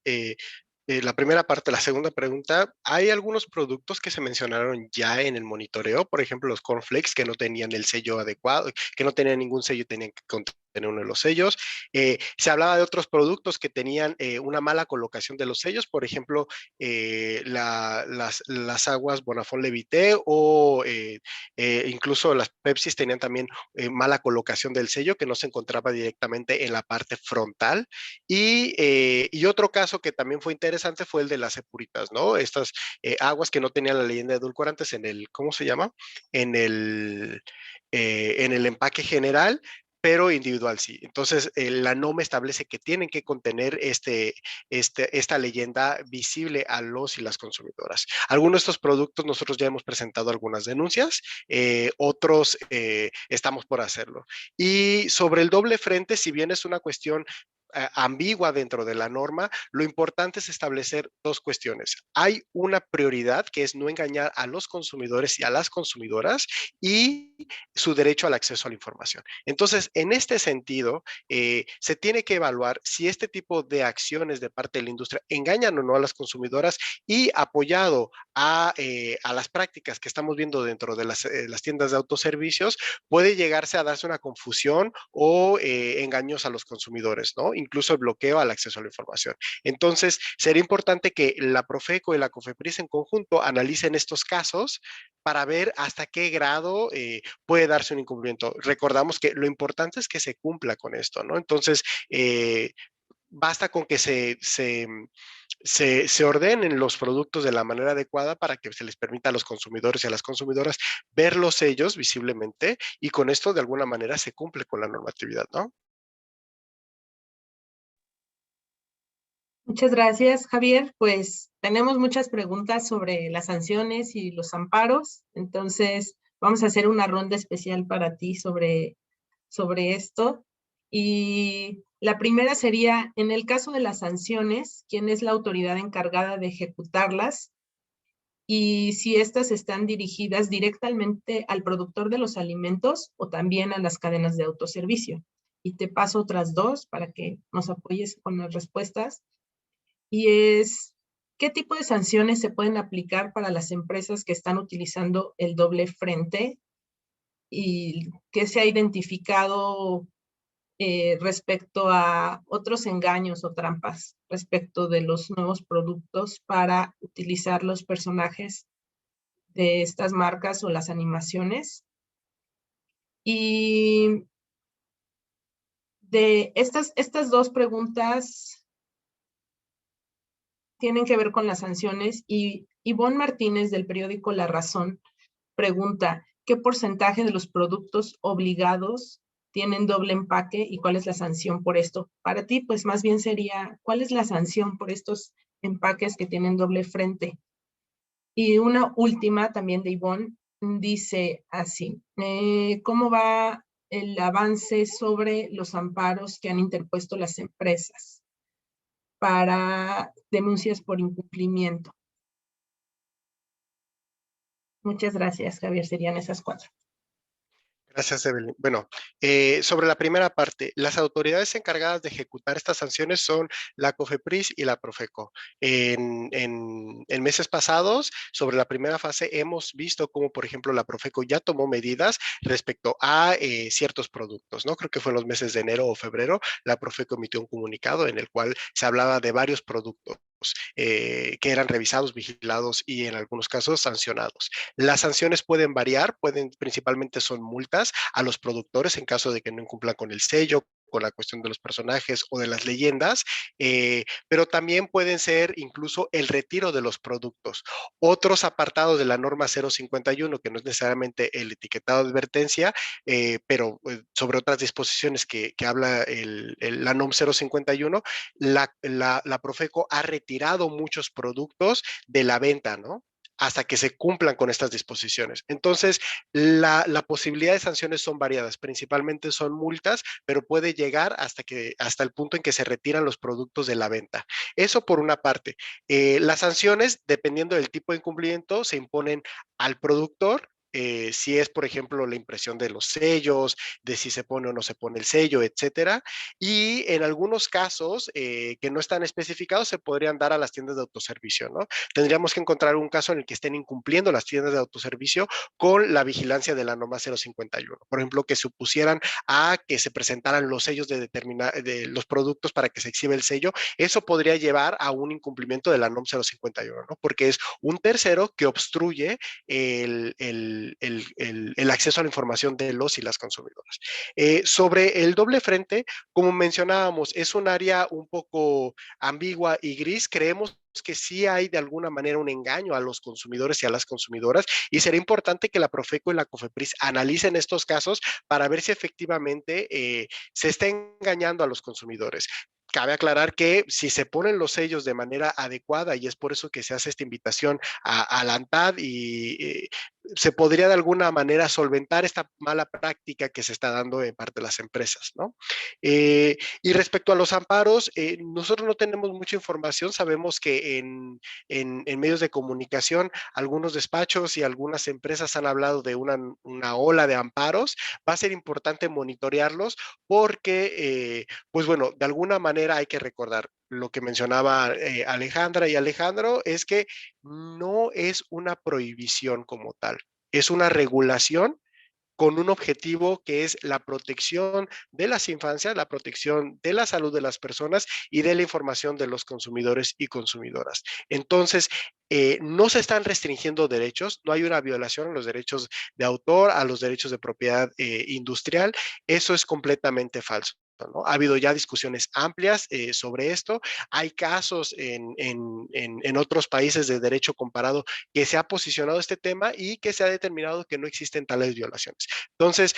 la primera parte, la segunda pregunta, hay algunos productos que se mencionaron ya en el monitoreo, por ejemplo, los cornflakes que no tenían el sello adecuado, que no tenían ningún sello y tenían que contener uno de los sellos. Se hablaba de otros productos que tenían una mala colocación de los sellos, por ejemplo, las aguas Bonafont Levité o incluso las Pepsis tenían también mala colocación del sello que no se encontraba directamente en la parte frontal. Y otro caso que también fue interesante fue el de las Epuritas, ¿no? Estas aguas que no tenían la leyenda de edulcorantes en el, ¿cómo se llama? En el empaque general, pero individual sí. Entonces, la NOM establece que tienen que contener esta leyenda visible a los y las consumidoras. Algunos de estos productos nosotros ya hemos presentado algunas denuncias, otros estamos por hacerlo. Y sobre el doble frente, si bien es una cuestión ambigua dentro de la norma, lo importante es establecer dos cuestiones. Hay una prioridad que es no engañar a los consumidores y a las consumidoras y su derecho al acceso a la información. Entonces, en este sentido, se tiene que evaluar si este tipo de acciones de parte de la industria engañan o no a las consumidoras y apoyado a las prácticas que estamos viendo dentro de las tiendas de autoservicios, puede llegarse a darse una confusión o engaños a los consumidores, ¿no? Incluso el bloqueo al acceso a la información. Entonces, sería importante que la Profeco y la COFEPRIS en conjunto analicen estos casos para ver hasta qué grado puede darse un incumplimiento. Recordamos que lo importante es que se cumpla con esto, ¿no? Entonces, basta con que se ordenen los productos de la manera adecuada para que se les permita a los consumidores y a las consumidoras ver los sellos visiblemente y con esto de alguna manera se cumple con la normatividad, ¿no? Muchas gracias, Javier. Pues tenemos muchas preguntas sobre las sanciones y los amparos, entonces vamos a hacer una ronda especial para ti sobre esto. Y la primera sería, en el caso de las sanciones, ¿quién es la autoridad encargada de ejecutarlas? Y si estas están dirigidas directamente al productor de los alimentos o también a las cadenas de autoservicio. Y te paso otras dos para que nos apoyes con las respuestas. Y es, ¿qué tipo de sanciones se pueden aplicar para las empresas que están utilizando el doble frente? ¿Y qué se ha identificado respecto a otros engaños o trampas respecto de los nuevos productos para utilizar los personajes de estas marcas o las animaciones? Y de estas dos preguntas tienen que ver con las sanciones y Ivonne Martínez del periódico La Razón pregunta, ¿qué porcentaje de los productos obligados tienen doble empaque y cuál es la sanción por esto? Para ti, pues más bien sería, ¿cuál es la sanción por estos empaques que tienen doble frente? Y una última también de Ivonne dice así, ¿cómo va el avance sobre los amparos que han interpuesto las empresas para denuncias por incumplimiento? Muchas gracias, Javier. Serían esas cuatro. Gracias, Evelyn. Bueno, sobre la primera parte, las autoridades encargadas de ejecutar estas sanciones son la COFEPRIS y la Profeco. En meses pasados, sobre la primera fase, hemos visto cómo, por ejemplo, la Profeco ya tomó medidas respecto a ciertos productos, ¿no? Creo que fue en los meses de enero o febrero, la Profeco emitió un comunicado en el cual se hablaba de varios productos que eran revisados, vigilados y en algunos casos sancionados. Las sanciones pueden variar, principalmente son multas a los productores en caso de que no cumplan con el sello, con la cuestión de los personajes o de las leyendas, pero también pueden ser incluso el retiro de los productos. Otros apartados de la norma 051, que no es necesariamente el etiquetado de advertencia, pero sobre otras disposiciones que habla la NOM 051, la Profeco ha retirado muchos productos de la venta, ¿no? Hasta que se cumplan con estas disposiciones. Entonces, la posibilidad de sanciones son variadas, principalmente son multas, pero puede llegar hasta el punto en que se retiran los productos de la venta. Eso por una parte. Las sanciones, dependiendo del tipo de incumplimiento, se imponen al productor. Si es, por ejemplo, la impresión de los sellos, de si se pone o no se pone el sello, etcétera. Y en algunos casos que no están especificados, se podrían dar a las tiendas de autoservicio, ¿no? Tendríamos que encontrar un caso en el que estén incumpliendo las tiendas de autoservicio con la vigilancia de la norma 051. Por ejemplo, que se opusieran a que se presentaran los sellos de los productos para que se exhiba el sello. Eso podría llevar a un incumplimiento de la norma 051, ¿no? Porque es un tercero que obstruye el acceso a la información de los y las consumidoras. Sobre el doble frente, como mencionábamos, es un área un poco ambigua y gris. Creemos que sí hay de alguna manera un engaño a los consumidores y a las consumidoras, y será importante que la Profeco y la COFEPRIS analicen estos casos para ver si efectivamente se está engañando a los consumidores. Cabe aclarar que si se ponen los sellos de manera adecuada, y es por eso que se hace esta invitación a la ANTAD, y se podría de alguna manera solventar esta mala práctica que se está dando en parte de las empresas, ¿no? Y respecto a los amparos, nosotros no tenemos mucha información. Sabemos que en medios de comunicación algunos despachos y algunas empresas han hablado de una ola de amparos. Va a ser importante monitorearlos porque, pues bueno, de alguna manera hay que recordar lo que mencionaba Alejandra y Alejandro, es que no es una prohibición como tal, es una regulación con un objetivo que es la protección de las infancias, la protección de la salud de las personas y de la información de los consumidores y consumidoras. Entonces, no se están restringiendo derechos, no hay una violación a los derechos de autor, a los derechos de propiedad industrial. Eso es completamente falso, ¿no? Ha habido ya discusiones amplias sobre esto. Hay casos en otros países de derecho comparado que se ha posicionado este tema y que se ha determinado que no existen tales violaciones. Entonces,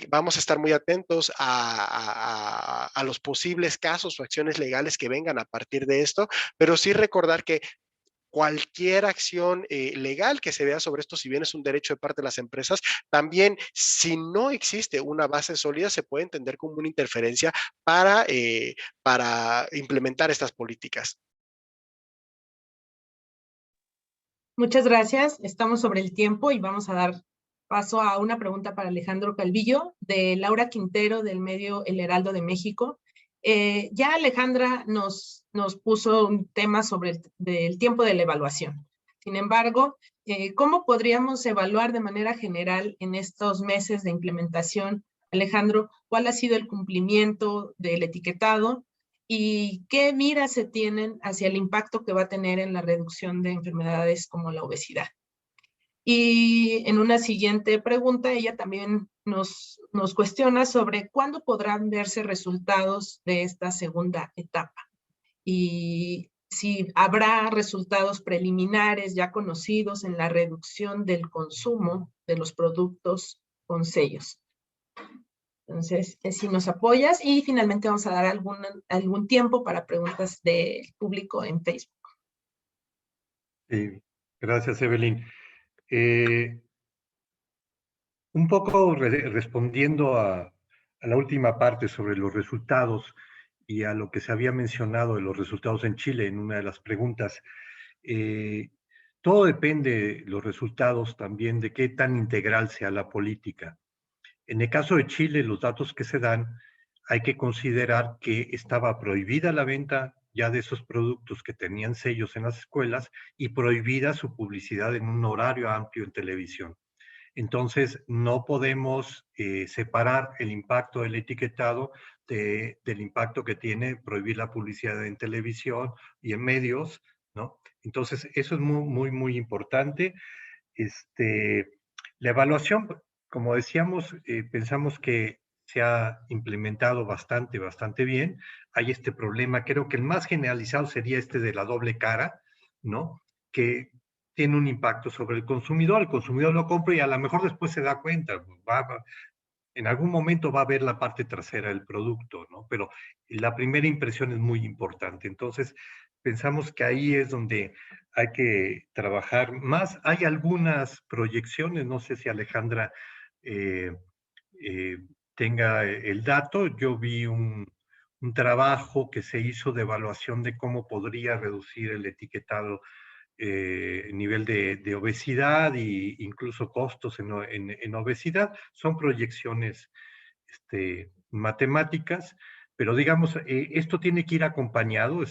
vamos a estar muy atentos a los posibles casos o acciones legales que vengan a partir de esto, pero sí recordar que cualquier acción legal que se vea sobre esto, si bien es un derecho de parte de las empresas, también si no existe una base sólida, se puede entender como una interferencia para implementar estas políticas. Muchas gracias. Estamos sobre el tiempo y vamos a dar paso a una pregunta para Alejandro Calvillo, de Laura Quintero, del medio El Heraldo de México. Ya Alejandra nos puso un tema sobre el tiempo de la evaluación. Sin embargo, ¿cómo podríamos evaluar de manera general en estos meses de implementación, Alejandro, cuál ha sido el cumplimiento del etiquetado y qué miras se tienen hacia el impacto que va a tener en la reducción de enfermedades como la obesidad? Y en una siguiente pregunta, ella también nos cuestiona sobre cuándo podrán verse resultados de esta segunda etapa y si habrá resultados preliminares ya conocidos en la reducción del consumo de los productos con sellos. Entonces, si nos apoyas, y finalmente vamos a dar algún tiempo para preguntas del público en Facebook. Sí, gracias, Evelyn. Un poco respondiendo a la última parte sobre los resultados y a lo que se había mencionado de los resultados en Chile en una de las preguntas, todo depende, los resultados también, de qué tan integral sea la política. En el caso de Chile, los datos que se dan, hay que considerar que estaba prohibida la venta ya de esos productos que tenían sellos en las escuelas y prohibida su publicidad en un horario amplio en televisión. Entonces, no podemos separar el impacto del etiquetado del impacto que tiene prohibir la publicidad en televisión y en medios, ¿no? Entonces, eso es muy, muy, muy importante. La evaluación, como decíamos, pensamos que se ha implementado bastante, bastante bien. Hay este problema, creo que el más generalizado sería este de la doble cara, ¿no? Que tiene un impacto sobre el consumidor lo compra y a lo mejor después se da cuenta, en algún momento va a ver la parte trasera del producto, ¿no? Pero la primera impresión es muy importante. Entonces, pensamos que ahí es donde hay que trabajar más. Hay algunas proyecciones, no sé si Alejandra eh, eh, tenga el dato. Yo vi un trabajo que se hizo de evaluación de cómo podría reducir el etiquetado nivel de obesidad e incluso costos en obesidad. Son proyecciones matemáticas, pero digamos, esto tiene que ir acompañado,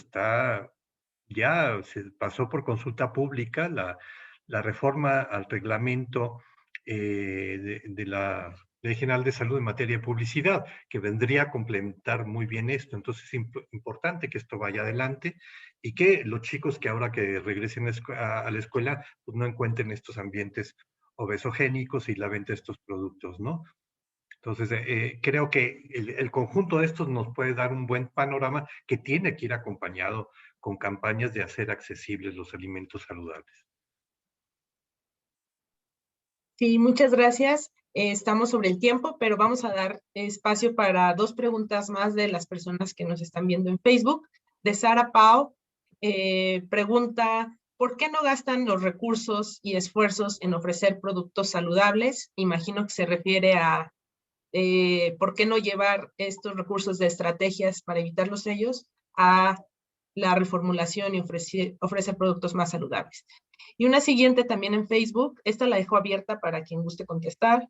ya se pasó por consulta pública la reforma al reglamento de la Ley General de Salud en materia de publicidad, que vendría a complementar muy bien esto. Entonces es importante que esto vaya adelante y que los chicos que ahora que regresen a la escuela pues no encuentren estos ambientes obesogénicos y la venta de estos productos, ¿no? Entonces, creo que el conjunto de estos nos puede dar un buen panorama que tiene que ir acompañado con campañas de hacer accesibles los alimentos saludables. Sí, muchas gracias. Estamos sobre el tiempo, pero vamos a dar espacio para 2 preguntas más de las personas que nos están viendo en Facebook. De Sara Pau, pregunta, ¿por qué no gastan los recursos y esfuerzos en ofrecer productos saludables? Imagino que se refiere a ¿por qué no llevar estos recursos de estrategias para evitar los sellos a la reformulación y ofrecer productos más saludables? Y una siguiente también en Facebook, esta la dejo abierta para quien guste contestar.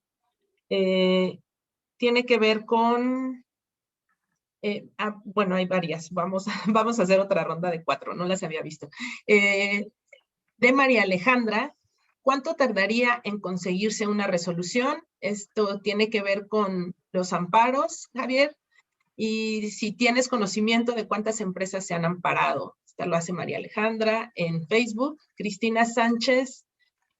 Tiene que ver con, bueno, hay varias, vamos a hacer otra ronda de 4, no las había visto. De María Alejandra, ¿cuánto tardaría en conseguirse una resolución? Esto tiene que ver con los amparos, Javier, y si tienes conocimiento de cuántas empresas se han amparado. Esta lo hace María Alejandra en Facebook. Cristina Sánchez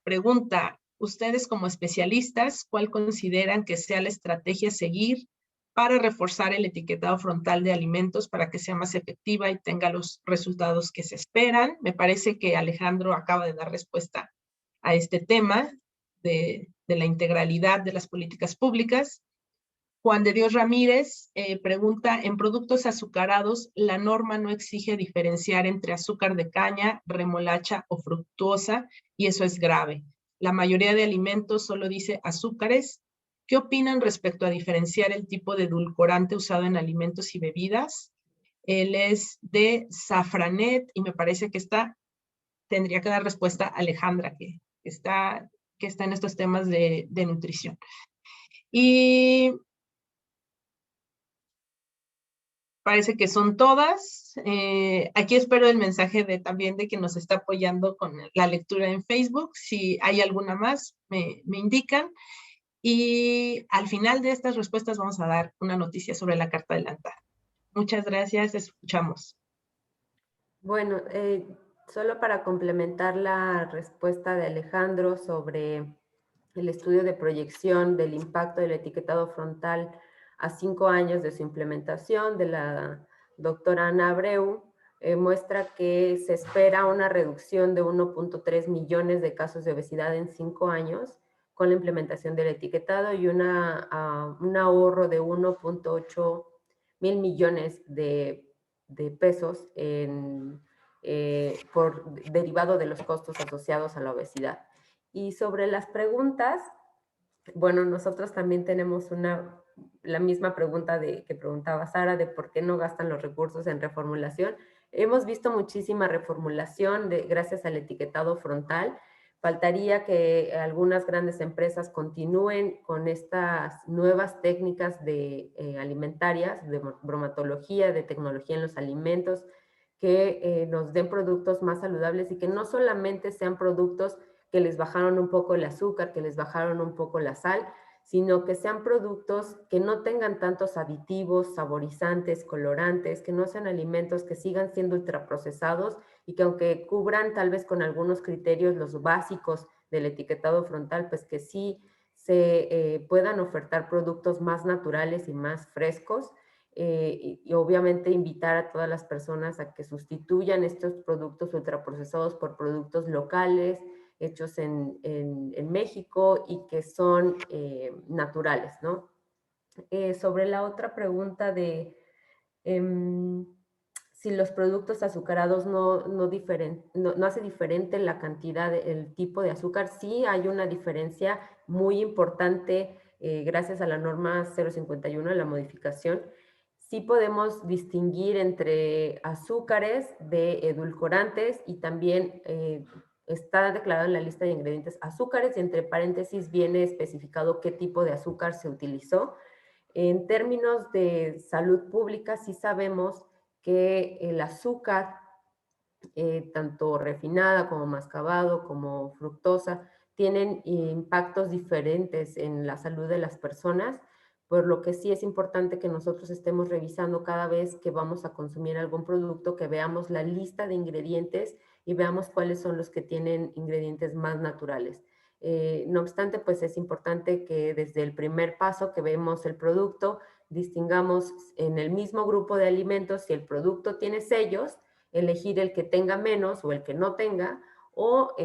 pregunta, ustedes como especialistas, ¿cuál consideran que sea la estrategia a seguir para reforzar el etiquetado frontal de alimentos para que sea más efectiva y tenga los resultados que se esperan? Me parece que Alejandro acaba de dar respuesta a este tema de la integralidad de las políticas públicas. Juan de Dios Ramírez pregunta, en productos azucarados, la norma no exige diferenciar entre azúcar de caña, remolacha o fructuosa, y eso es grave. La mayoría de alimentos solo dice azúcares. ¿Qué opinan respecto a diferenciar el tipo de edulcorante usado en alimentos y bebidas? Él es de Safranet y me parece que tendría que dar respuesta a Alejandra, que está en estos temas de nutrición. Y parece que son todas. Aquí espero el mensaje también de que nos está apoyando con la lectura en Facebook. Si hay alguna más, me indican. Y al final de estas respuestas vamos a dar una noticia sobre la carta adelantada. Muchas gracias, escuchamos. Bueno, solo para complementar la respuesta de Alejandro sobre el estudio de proyección del impacto del etiquetado frontal a 5 años de su implementación de la doctora Ana Abreu, muestra que se espera una reducción de 1.3 millones de casos de obesidad en 5 años con la implementación del etiquetado y un ahorro de 1.8 mil millones de pesos derivado de los costos asociados a la obesidad. Y sobre las preguntas, bueno, nosotros también tenemos la misma pregunta que preguntaba Sara, de por qué no gastan los recursos en reformulación. Hemos visto muchísima reformulación gracias al etiquetado frontal, Faltaría que algunas grandes empresas continúen con estas nuevas técnicas alimentarias, de bromatología, de tecnología en los alimentos, que nos den productos más saludables y que no solamente sean productos que les bajaron un poco el azúcar, que les bajaron un poco la sal, sino que sean productos que no tengan tantos aditivos, saborizantes, colorantes, que no sean alimentos que sigan siendo ultraprocesados y que aunque cubran tal vez con algunos criterios los básicos del etiquetado frontal, pues que sí se puedan ofertar productos más naturales y más frescos. Y obviamente invitar a todas las personas a que sustituyan estos productos ultraprocesados por productos locales, hechos en México y que son naturales, ¿no? Sobre la otra pregunta de si los productos azucarados no hace diferente la cantidad, el tipo de azúcar, sí hay una diferencia muy importante gracias a la norma 051, la modificación. Sí podemos distinguir entre azúcares de edulcorantes y también está declarado en la lista de ingredientes azúcares y entre paréntesis viene especificado qué tipo de azúcar se utilizó. En términos de salud pública, sí sabemos que el azúcar, tanto refinada como mascabado, como fructosa, tienen impactos diferentes en la salud de las personas, por lo que sí es importante que nosotros estemos revisando cada vez que vamos a consumir algún producto, que veamos la lista de ingredientes y veamos cuáles son los que tienen ingredientes más naturales. No obstante, pues es importante que desde el primer paso que vemos el producto, distingamos en el mismo grupo de alimentos si el producto tiene sellos, elegir el que tenga menos o el que no tenga, o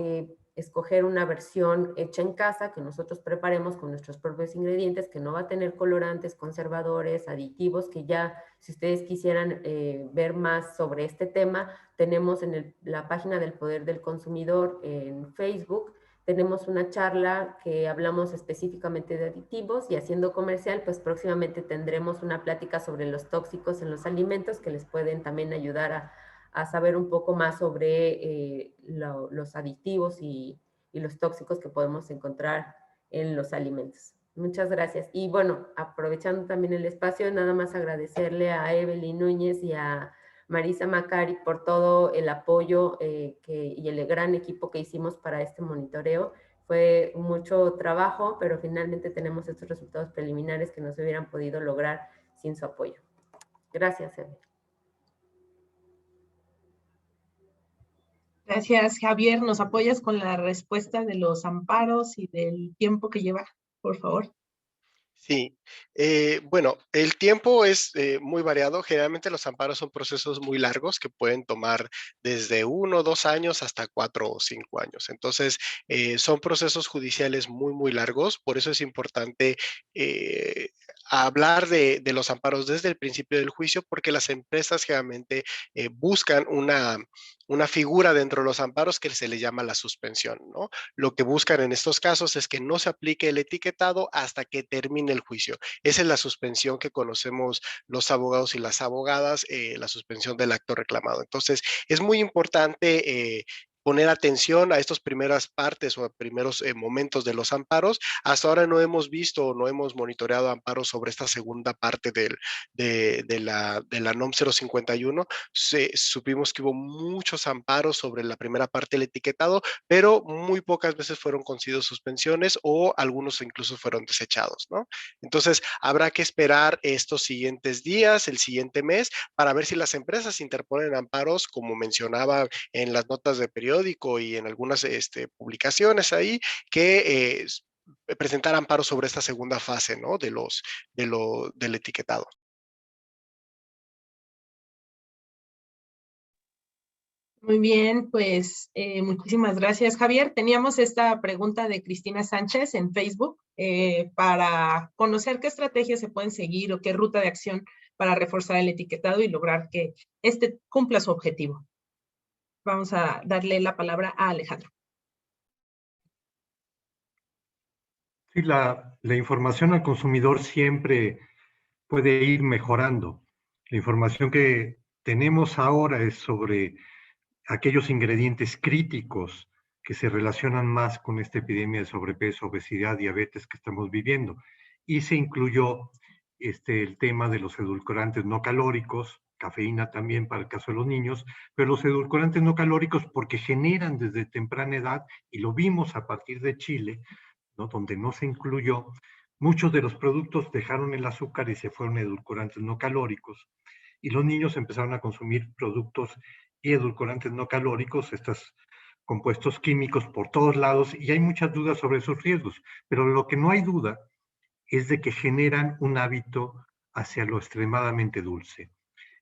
escoger una versión hecha en casa que nosotros preparemos con nuestros propios ingredientes, que no va a tener colorantes, conservadores, aditivos, que ya, si ustedes quisieran ver más sobre este tema, tenemos en la página del Poder del Consumidor en Facebook, tenemos una charla que hablamos específicamente de aditivos y haciendo comercial, pues próximamente tendremos una plática sobre los tóxicos en los alimentos que les pueden también ayudar a saber un poco más sobre los aditivos y los tóxicos que podemos encontrar en los alimentos. Muchas gracias. Y bueno, aprovechando también el espacio, nada más agradecerle a Evelyn Núñez y a Marisa Macari por todo el apoyo y el gran equipo que hicimos para este monitoreo. Fue mucho trabajo, pero finalmente tenemos estos resultados preliminares que no se hubieran podido lograr sin su apoyo. Gracias, Evelyn. Gracias, Javier. ¿Nos apoyas con la respuesta de los amparos y del tiempo que lleva, por favor? Sí, bueno, el tiempo es muy variado. Generalmente los amparos son procesos muy largos que pueden tomar desde 1 o 2 años hasta 4 o 5 años. Entonces, son procesos judiciales muy, muy largos. Por eso es importante hablar de los amparos desde el principio del juicio, porque las empresas generalmente buscan una figura dentro de los amparos que se le llama la suspensión, ¿no? Lo que buscan en estos casos es que no se aplique el etiquetado hasta que termine el juicio. Esa es la suspensión que conocemos los abogados y las abogadas, la suspensión del acto reclamado. Entonces, es muy importante poner atención a estas primeras partes o primeros momentos de los amparos. Hasta ahora no hemos visto o no hemos monitoreado amparos sobre esta segunda parte de la NOM 051. Supimos que hubo muchos amparos sobre la primera parte del etiquetado, pero muy pocas veces fueron concedidos suspensiones o algunos incluso fueron desechados, ¿no? Entonces, habrá que esperar estos siguientes días, el siguiente mes, para ver si las empresas interponen amparos, como mencionaba en las notas de periódico y en algunas publicaciones ahí, que presentar amparos sobre esta segunda fase, ¿no? Del etiquetado. Muy bien, pues muchísimas gracias, Javier. Teníamos esta pregunta de Cristina Sánchez en Facebook para conocer qué estrategias se pueden seguir o qué ruta de acción para reforzar el etiquetado y lograr que este cumpla su objetivo. Vamos a darle la palabra a Alejandro. Sí, la información al consumidor siempre puede ir mejorando. La información que tenemos ahora es sobre aquellos ingredientes críticos que se relacionan más con esta epidemia de sobrepeso, obesidad, diabetes que estamos viviendo. Y se incluyó el tema de los edulcorantes no calóricos, cafeína también para el caso de los niños, pero los edulcorantes no calóricos porque generan desde temprana edad, y lo vimos a partir de Chile, ¿no?, donde no se incluyó, muchos de los productos dejaron el azúcar y se fueron edulcorantes no calóricos, y los niños empezaron a consumir productos y edulcorantes no calóricos, estos compuestos químicos por todos lados, y hay muchas dudas sobre sus riesgos, pero lo que no hay duda es de que generan un hábito hacia lo extremadamente dulce.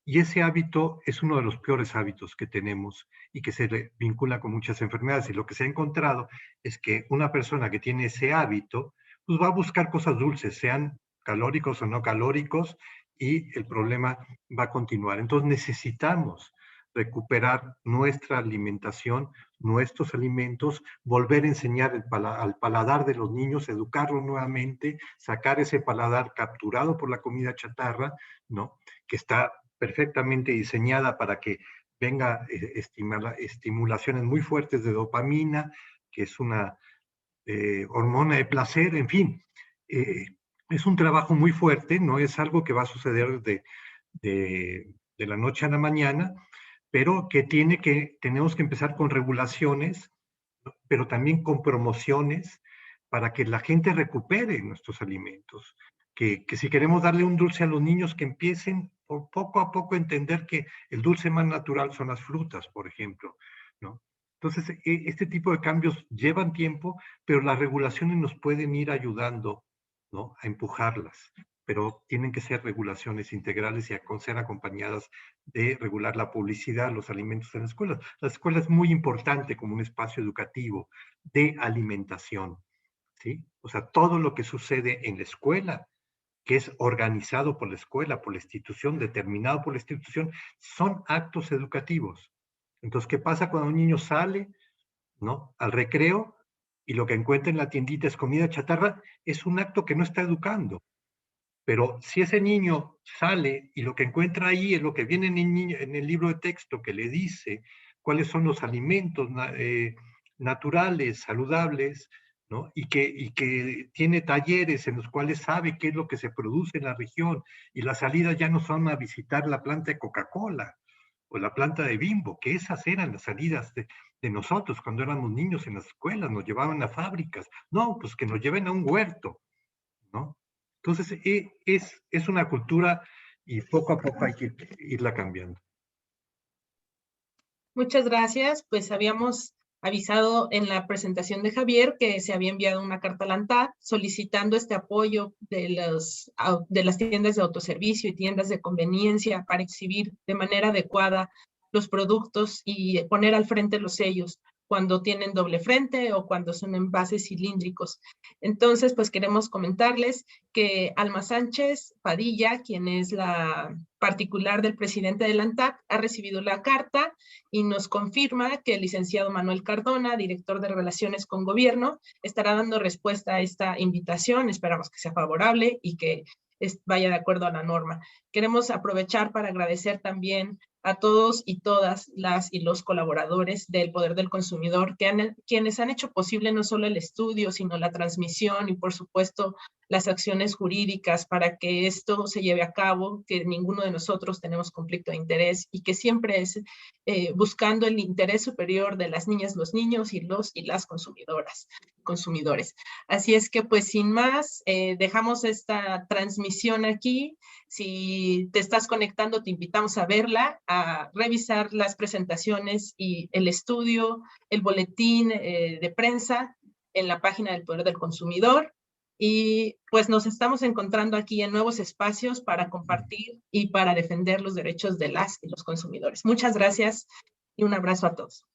Y ese hábito es uno de los peores hábitos que tenemos y que se vincula con muchas enfermedades. Y lo que se ha encontrado es que una persona que tiene ese hábito, pues va a buscar cosas dulces, sean calóricos o no calóricos, y el problema va a continuar. Entonces necesitamos recuperar nuestra alimentación, nuestros alimentos, volver a enseñar al paladar de los niños, educarlo nuevamente, sacar ese paladar capturado por la comida chatarra, ¿no?, que está perfectamente diseñada para que venga estimulaciones muy fuertes de dopamina, que es una hormona de placer, en fin. Es un trabajo muy fuerte, no es algo que va a suceder de la noche a la mañana, pero que tenemos que empezar con regulaciones, pero también con promociones para que la gente recupere nuestros alimentos. Que si queremos darle un dulce a los niños, que empiecen por poco a poco a entender que el dulce más natural son las frutas, por ejemplo, ¿no? Entonces, este tipo de cambios llevan tiempo, pero las regulaciones nos pueden ir ayudando, ¿no?, a empujarlas, pero tienen que ser regulaciones integrales y ser acompañadas de regular la publicidad, los alimentos en la escuela. La escuela es muy importante como un espacio educativo de alimentación, ¿sí? O sea, todo lo que sucede en la escuela, que es organizado por la escuela, por la institución, determinado por la institución, son actos educativos. Entonces, ¿qué pasa cuando un niño sale, ¿no?, al recreo, y lo que encuentra en la tiendita es comida chatarra? Es un acto que no está educando. Pero si ese niño sale y lo que encuentra ahí es lo que viene en el libro de texto, que le dice cuáles son los alimentos naturales, saludables, ¿no?, y que tiene talleres en los cuales sabe qué es lo que se produce en la región, y las salidas ya no son a visitar la planta de Coca-Cola o la planta de Bimbo, que esas eran las salidas de nosotros cuando éramos niños en las escuelas, nos llevaban a fábricas. No, pues que nos lleven a un huerto, ¿no? Entonces, es una cultura, y poco a poco hay que irla cambiando. Muchas gracias. Pues habíamos avisado en la presentación de Javier que se había enviado una carta a la ANTAD solicitando este apoyo de las tiendas de autoservicio y tiendas de conveniencia para exhibir de manera adecuada los productos y poner al frente los sellos cuando tienen doble frente o cuando son envases cilíndricos. Entonces, pues queremos comentarles que Alma Sánchez Padilla, quien es la particular del presidente de la ANTAD, ha recibido la carta y nos confirma que el licenciado Manuel Cardona, director de Relaciones con Gobierno, estará dando respuesta a esta invitación. Esperamos que sea favorable y que vaya de acuerdo a la norma. Queremos aprovechar para agradecer también a todos y todas las y los colaboradores del Poder del Consumidor, quienes han hecho posible no solo el estudio, sino la transmisión y, por supuesto, las acciones jurídicas para que esto se lleve a cabo, que ninguno de nosotros tenemos conflicto de interés y que siempre es buscando el interés superior de las niñas, los niños y las consumidores. Así es que, pues, sin más, dejamos esta transmisión aquí. Si te estás conectando, te invitamos a verla, a revisar las presentaciones y el estudio, el boletín de prensa en la página del Poder del Consumidor. Y pues nos estamos encontrando aquí en nuevos espacios para compartir y para defender los derechos de las y los consumidores. Muchas gracias y un abrazo a todos.